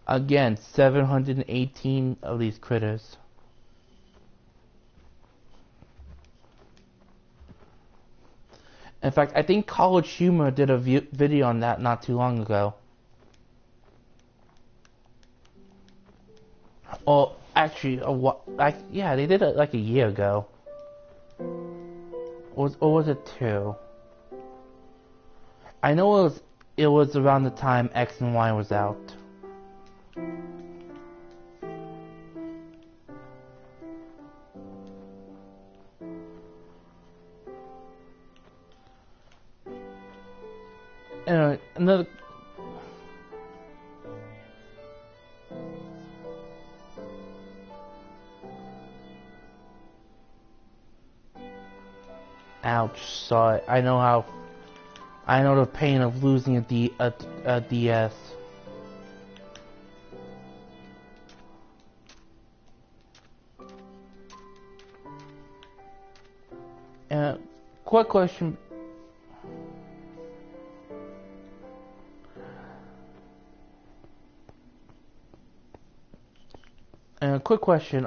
Again, 718 of these critters. In fact, I think College Humor did a video on that not too long ago. Or actually, yeah, they did it like a year ago. Or was it 2? I know it was around the time X and Y was out. Anyway, another. Ouch, sorry. I know the pain of losing a DS. Quick question. Quick question.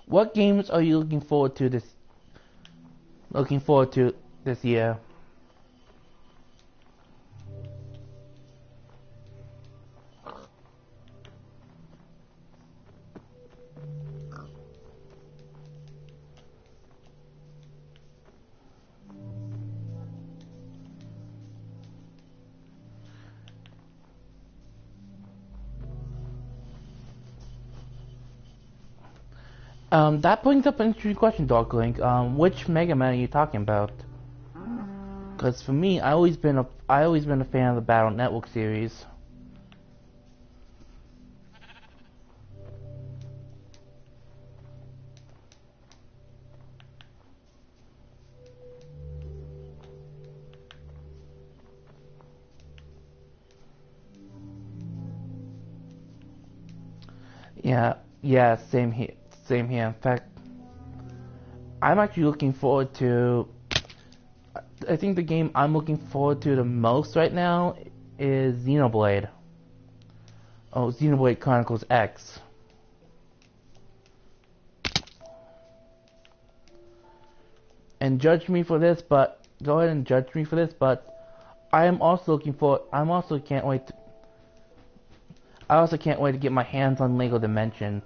What games are you looking forward to this year? That brings up an interesting question, Darklink. Which Mega Man are you talking about? Because for me, I always been a fan of the Battle Network series. Yeah, same here, same here. In fact, I'm actually looking forward to. I think the game I'm looking forward to the most right now is Xenoblade. Oh, Xenoblade Chronicles X. And judge me for this, but go ahead and judge me for this, but I am also looking for. I also can't wait to get my hands on Lego Dimensions.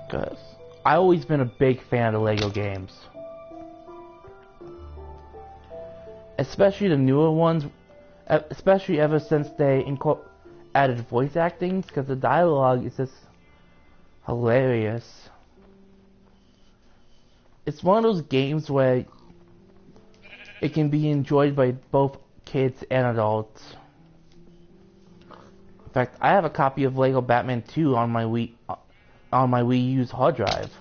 Cause I've always been a big fan of Lego games. Especially the newer ones, especially ever since they added voice acting, because the dialogue is just hilarious. It's one of those games where it can be enjoyed by both kids and adults. In fact, I have a copy of Lego Batman 2 on my Wii U's hard drive.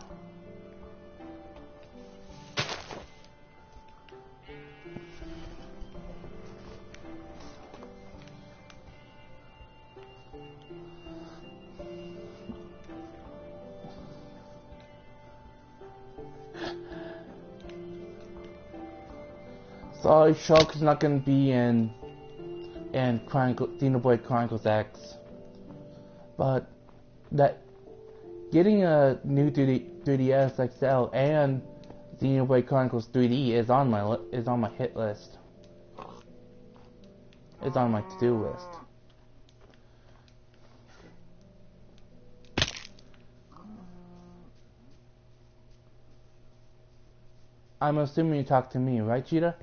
Sorry, Shulk is not going to be in Xenoblade Chronicles X, but that getting a new 3DS XL and Xenoblade Chronicles 3D is on my hit list. It's on my to-do list. I'm assuming you talk to me, right, Cheetah?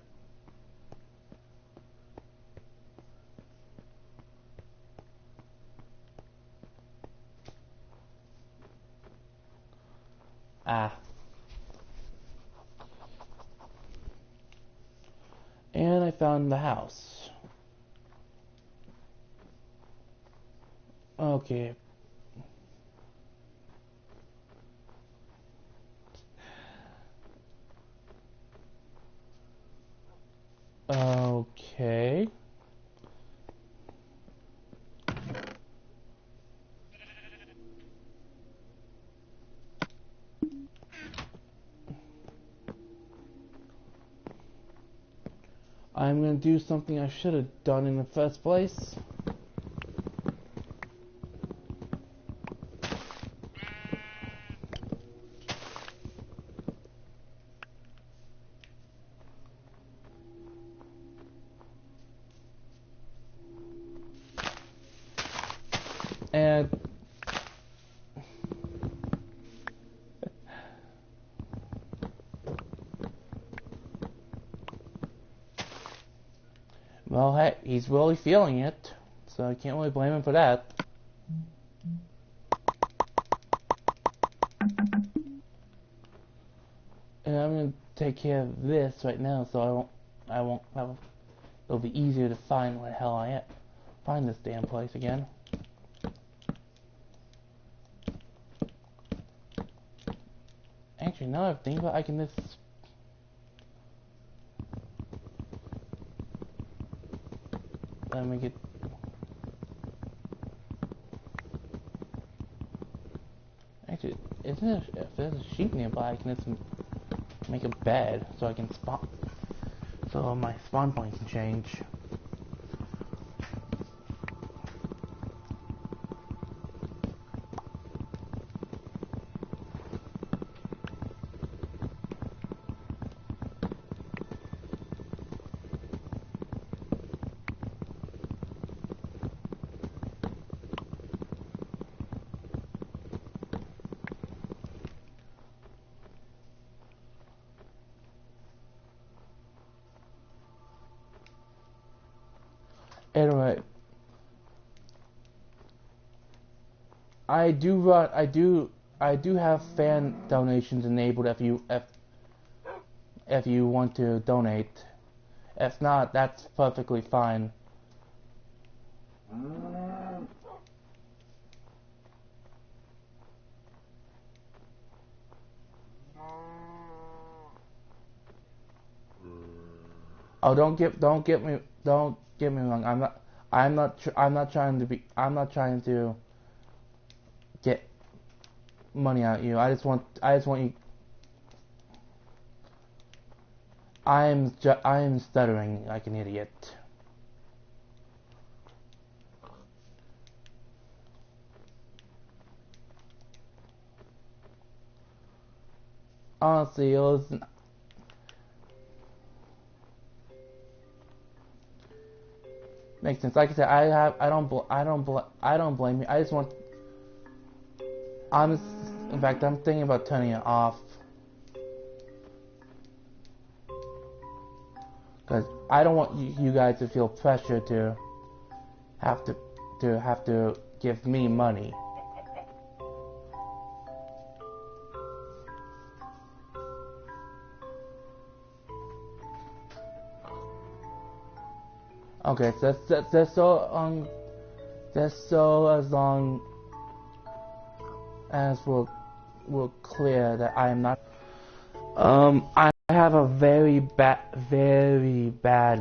Ah. And I found the house. Okay. Okay. I'm gonna do something I should have done in the first place. And well, hey, he's really feeling it, so I can't really blame him for that. And I'm gonna take care of this right now, so it'll be easier to find where the hell I am. Find this damn place again. Actually, now I think about it, I can just... Let me get... Actually, if there's a sheep nearby, I can just make a bed so I can spawn... So my spawn point can change. Anyway, I do have fan donations enabled if you want to donate. If not, that's perfectly fine. Oh, don't get me wrong. I'm not trying to get money out of you. I just want you. I am stuttering like an idiot. Honestly, it was. Makes sense. Like I said, I don't blame you. I just want. In fact, I'm thinking about turning it off. Because I don't want you guys to feel pressure to have to give me money. Okay, so that's so as long as we're clear that I am not. I have a very bad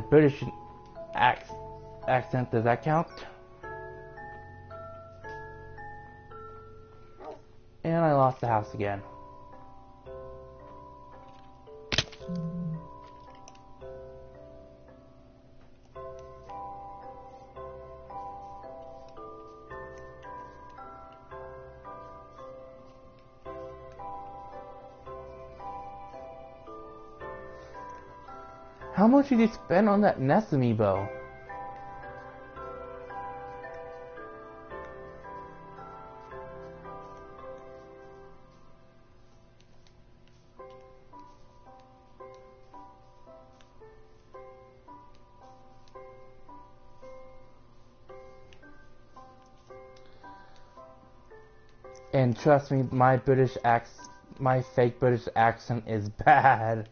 British accent. Does that count? And I lost the house again. How much did you spend on that nest amiibo? And trust me, my fake British accent is bad.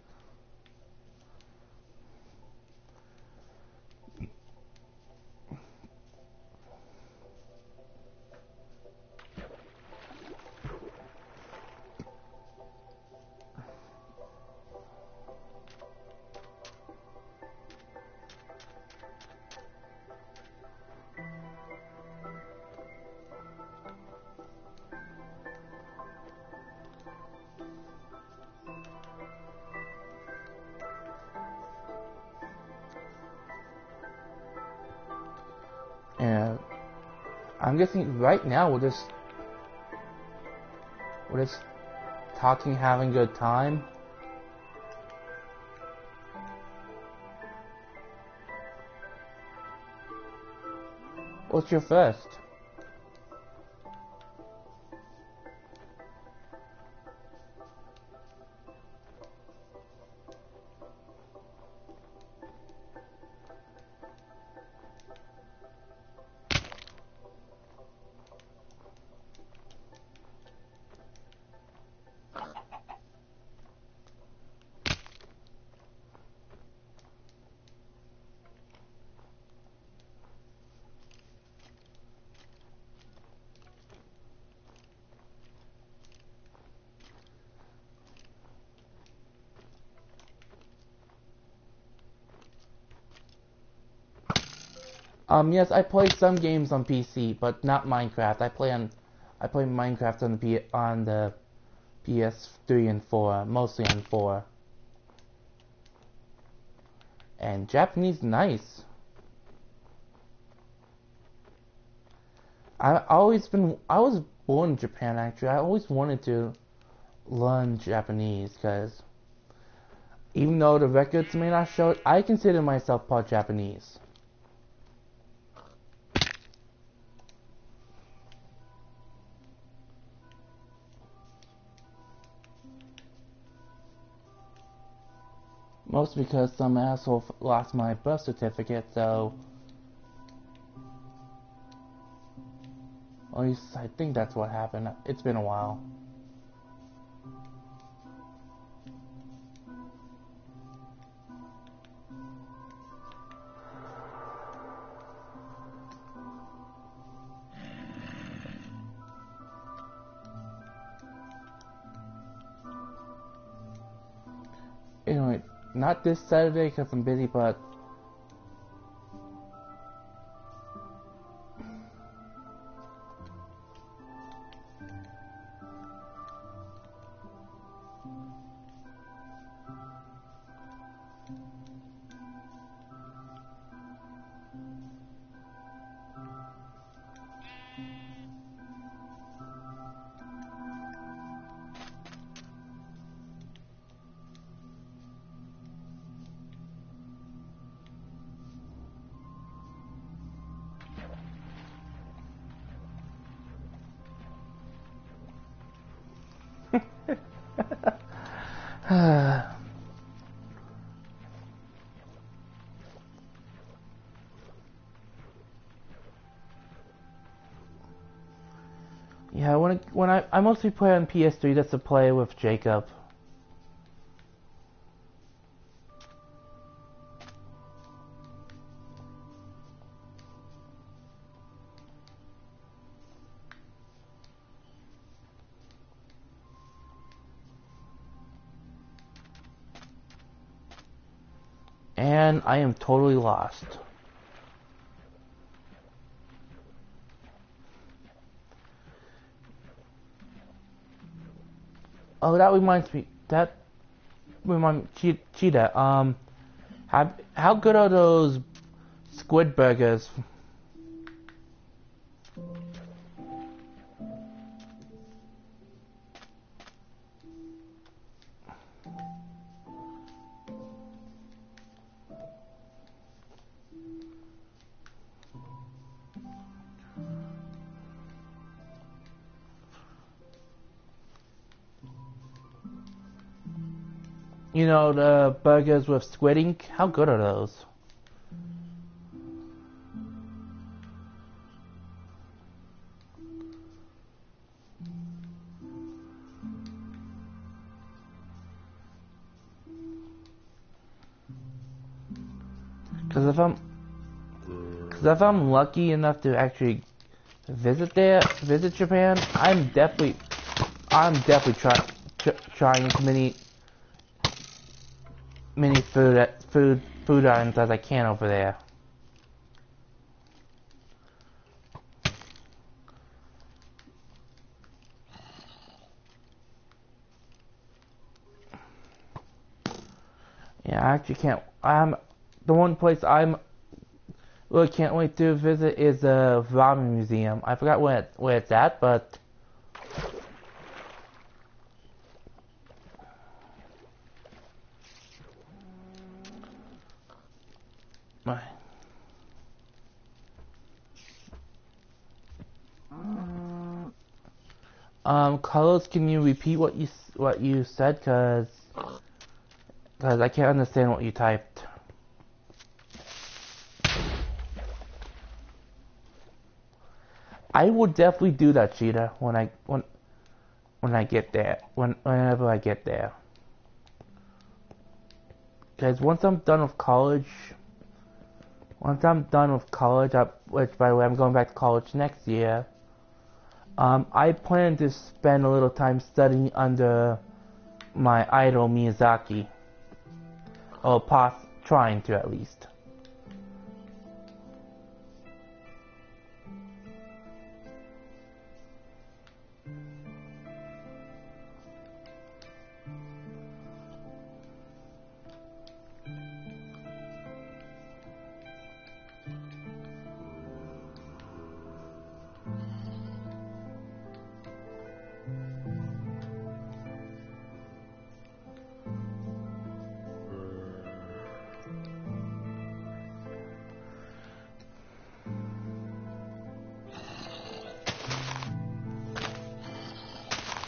And I'm guessing right now we're just talking, having a good time. What's your first? Yes, I play some games on PC, but not Minecraft. I play Minecraft on the PS3 and 4, mostly on 4. And Japanese, nice. I was born in Japan actually. I always wanted to learn Japanese because even though the records may not show it, I consider myself part Japanese. Mostly because some asshole lost my birth certificate, so At least I think that's what happened. It's been a while. Anyway, not this Saturday because I'm busy, but yeah, when I mostly play on PS3 just to play with Jacob. And I am totally lost. Oh, that reminds me. Cheetah. How good are those squid burgers? You know, the burgers with squid ink? How good are those? Because if I'm lucky enough to actually visit Japan, I'm definitely trying as many food items as I can over there. Yeah, I actually can't. The one place I'm really can't wait to visit is the ramen museum. I forgot where it's at, but Carlos, can you repeat what you said? Cause I can't understand what you typed. I will definitely do that, Cheetah, when I get there. Whenever I get there. Cause once I'm done with college, which by the way I'm going back to college next year. I plan to spend a little time studying under my idol Miyazaki. Or trying to at least.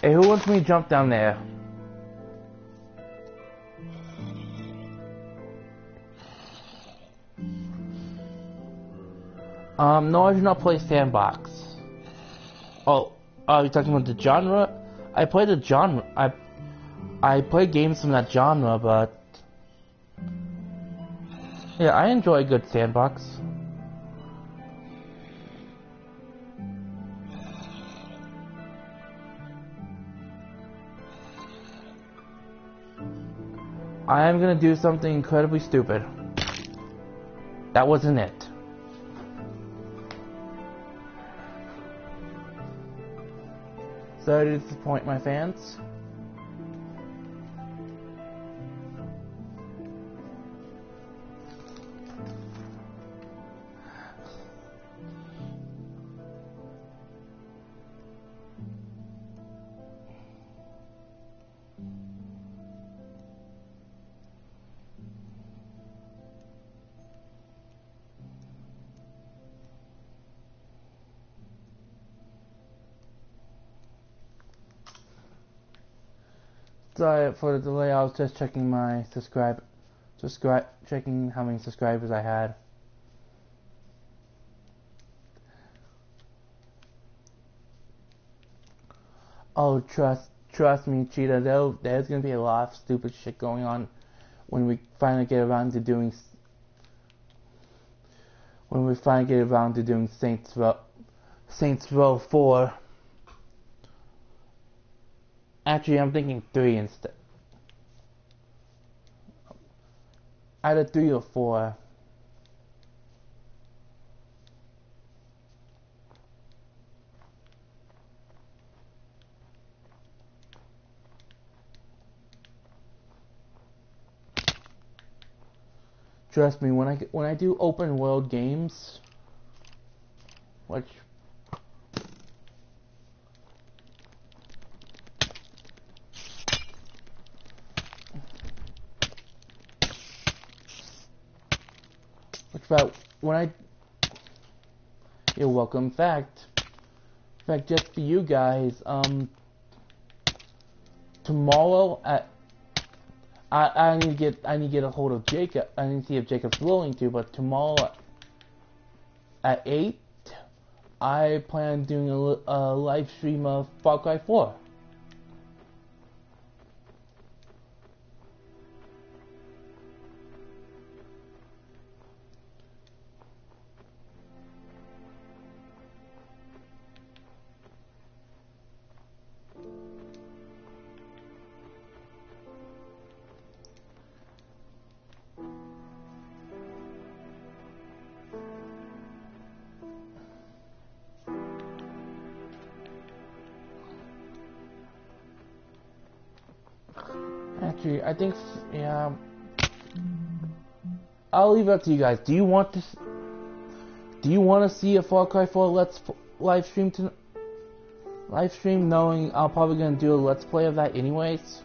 Hey, who wants me to jump down there? No, I do not play sandbox. Oh, are you talking about the genre? I play the genre. I play games from that genre, but yeah, I enjoy a good sandbox. I am gonna do something incredibly stupid. That wasn't it. Sorry to disappoint my fans. Sorry for the delay. I was just checking my checking how many subscribers I had. Oh, trust me, Cheetah. There's gonna be a lot of stupid shit going on when we finally get around to doing Saints Row 4. Actually, I'm thinking 3 instead. Either 3 or 4. Trust me, when I do open world games, which about when I you're welcome. In fact, just for you guys, tomorrow at I need to get a hold of Jacob. I need to see if Jacob's willing to. But tomorrow at 8, I plan on doing a live stream of Far Cry 4. Actually, I think, yeah, I'll leave it up to you guys. Do you want to see a Far Cry 4 live stream knowing I'm probably gonna do a let's play of that anyways?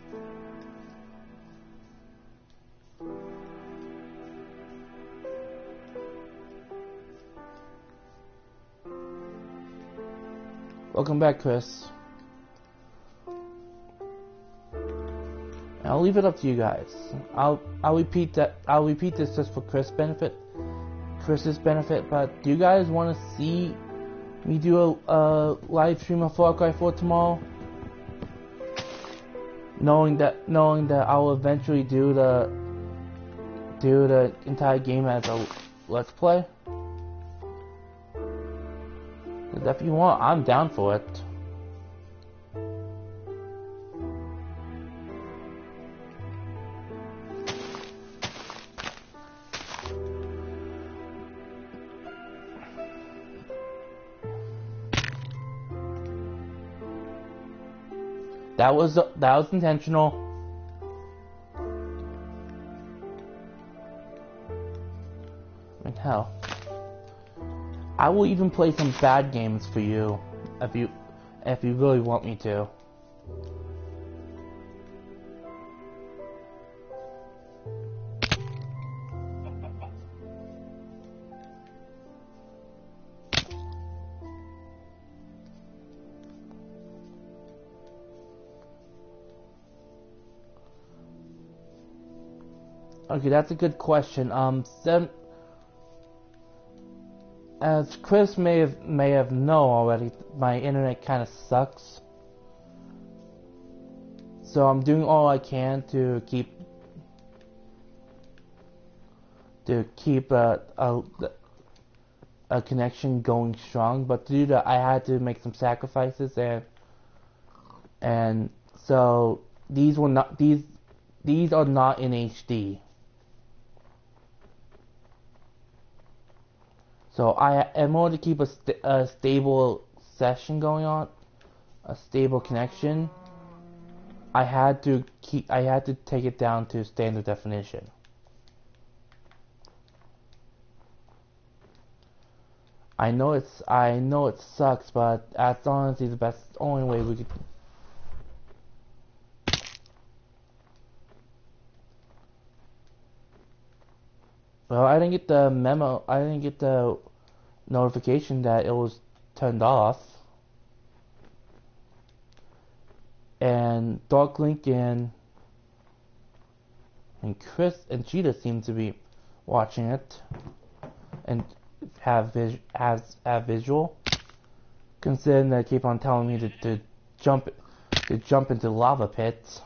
Welcome back, Chris. I'll leave it up to you guys. I'll repeat this just for Chris's benefit. But do you guys want to see me do a live stream of Far Cry 4 tomorrow? Knowing that I'll eventually do the entire game as a let's play. If you want, I'm down for it. That was intentional. I mean, hell, I will even play some bad games for you if you really want me to. Okay, that's a good question. As Chris may have known already, my internet kind of sucks. So I'm doing all I can to keep a connection going strong. But to do that, I had to make some sacrifices, and so these are not in HD. So in order to keep a stable session going on, a stable connection, I had to take it down to standard definition. I know it sucks, but that's honestly the only way we could. Well, I didn't get the memo. I didn't get the notification that it was turned off. And Dark Lincoln and Chris and Cheetah seem to be watching it and have visual. Considering they keep on telling me to jump into lava pits.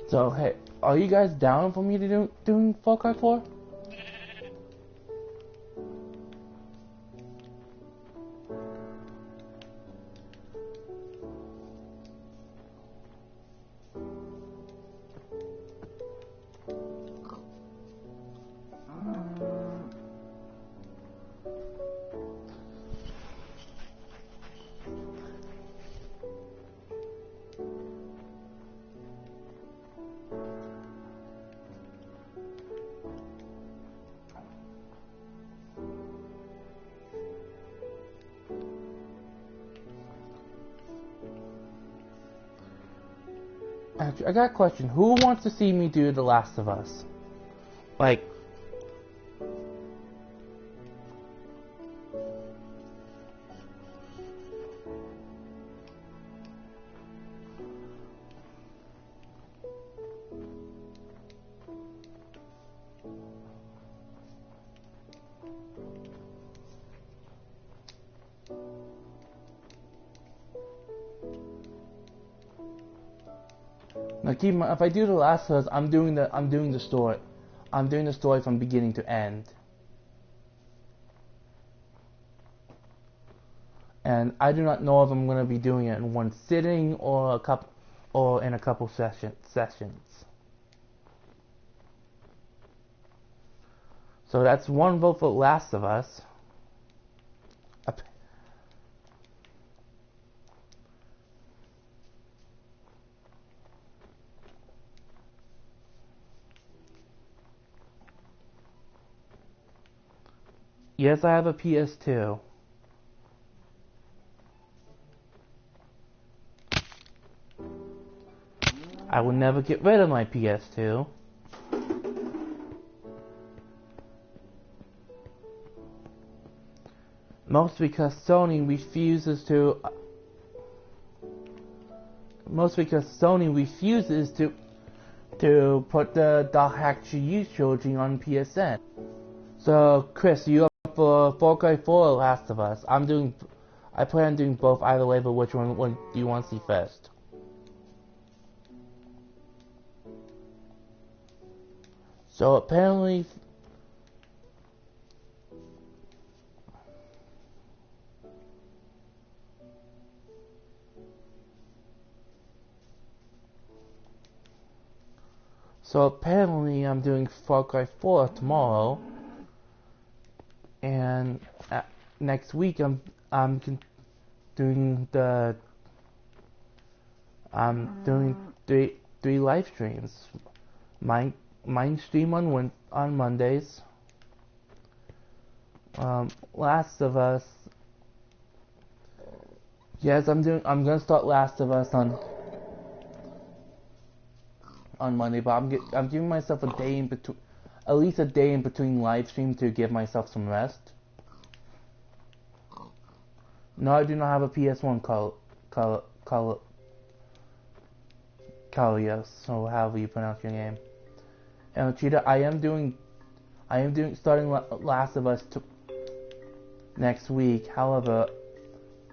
So hey, are you guys down for me to doing Far Cry 4? Actually, I got a question. Who wants to see me do The Last of Us? Like, now keep in mind, if I do The Last of Us, I'm doing the story. I'm doing the story from beginning to end. And I do not know if I'm going to be doing it in one sitting or in a couple sessions. So that's one vote for Last of Us. Yes, I have a PS2. I will never get rid of my PS2. Mostly because Sony refuses to put the Dark Hatchery Youth Trilogy on PSN. So, Chris, you up for Far Cry 4 or Last of Us? I plan on doing both either way, but which one do you want to see first? So apparently, I'm doing Far Cry 4 tomorrow, and next week I'm doing three live streams. Mine stream on Mondays. Last of Us. Yes, I'm gonna start Last of Us on. on Monday, but I'm giving myself a day in between, at least a day in between live streams to give myself some rest. No, I do not have a PS1 Kalios, so however you pronounce your name. And Cheetah, I am doing starting Last of Us next week. However,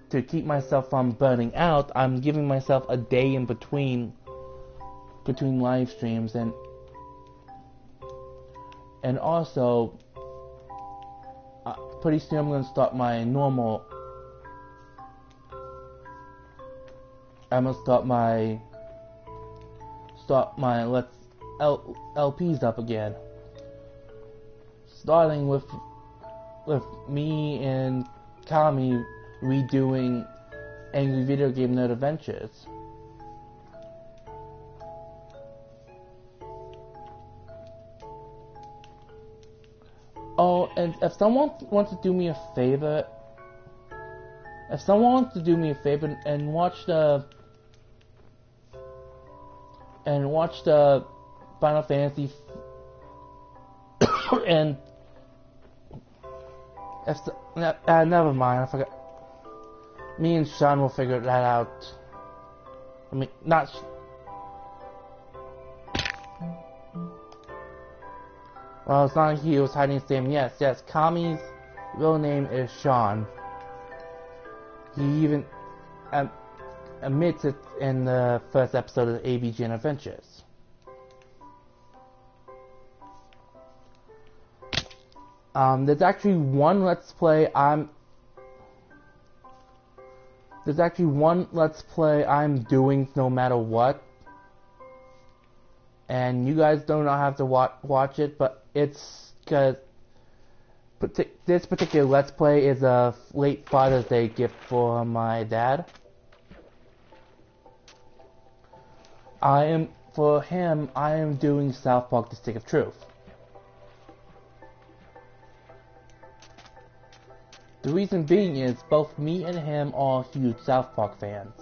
to keep myself from burning out, I'm giving myself a day in between live streams, and also pretty soon I'm gonna start my normal. I'm gonna start my LPs up again, starting with me and Kami redoing Angry Video Game Nerd Adventures. Oh, and if someone wants to do me a favor, and watch the Final Fantasy and never mind, I forgot. Me and Sean will figure that out. I mean, not. Well, it's not like he was hiding his name. Yes, Kami's real name is Sean. He even admits it in the first episode of ABGN Adventures. There's actually one Let's Play I'm doing no matter what, and you guys do not have to watch it, but it's because this particular Let's Play is a late Father's Day gift for my dad. For him, I am doing South Park: The Stick of Truth. The reason being is both me and him are huge South Park fans.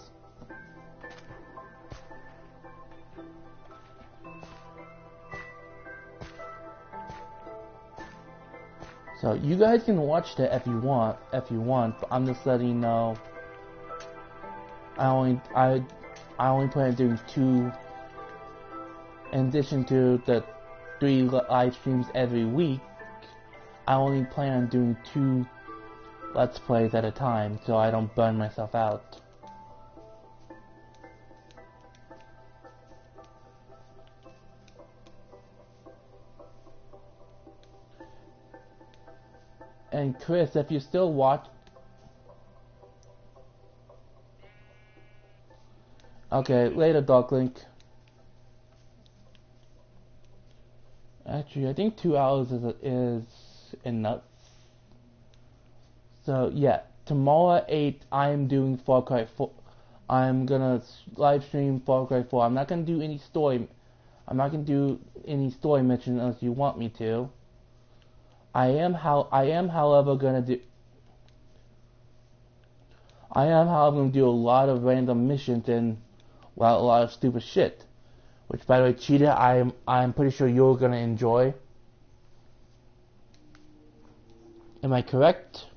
So you guys can watch that if you want, but I'm just letting you know. I only plan on doing 2, in addition to the 3 live streams every week. I only plan on doing 2 Let's Plays at a time, so I don't burn myself out. And Chris, if you still watch... Okay, later, Darklink. Actually, I think 2 hours is enough. So, yeah, tomorrow at 8, I am doing Far Cry 4. I'm gonna live stream Far Cry 4. I'm not gonna do any story mission unless you want me to. I am, however, gonna do a lot of random missions and, well, a lot of stupid shit. Which, by the way, Cheetah, I'm pretty sure you're gonna enjoy. Am I correct?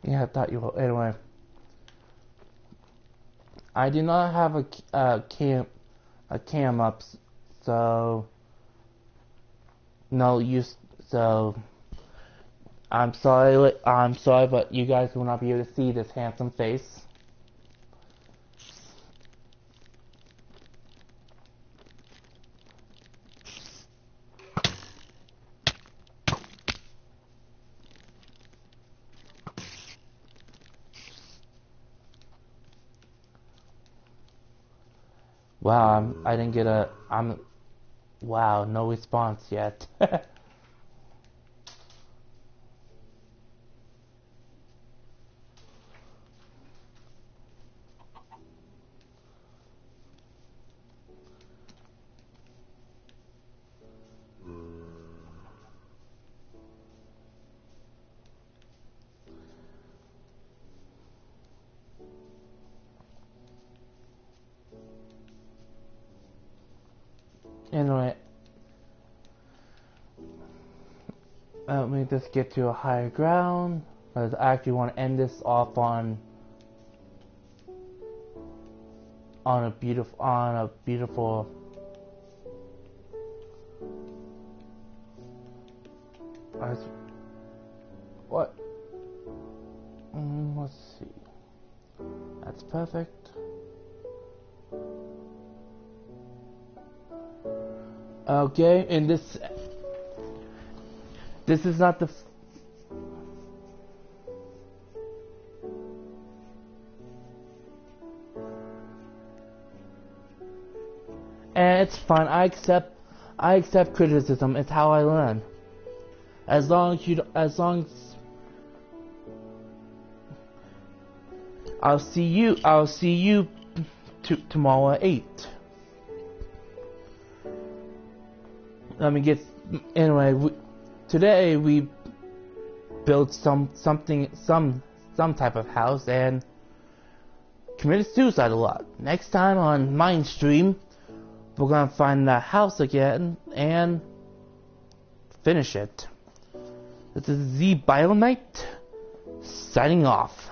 Yeah, I thought you would. Anyway, I do not have a cam up, so no use. So I'm sorry, but you guys will not be able to see this handsome face. Wow, I didn't get a. Wow, no response yet. Anyway, let me just get to a higher ground, because I actually want to end this off on a beautiful what? Let's see. That's perfect. Okay, and this is not the and it's fine. I accept criticism. It's how I learn. As long as I'll see you tomorrow at 8. Let me get anyway. Today we built some type of house and committed suicide a lot. Next time on Mine Stream, we're gonna find that house again and finish it. This is Zibioknight signing off.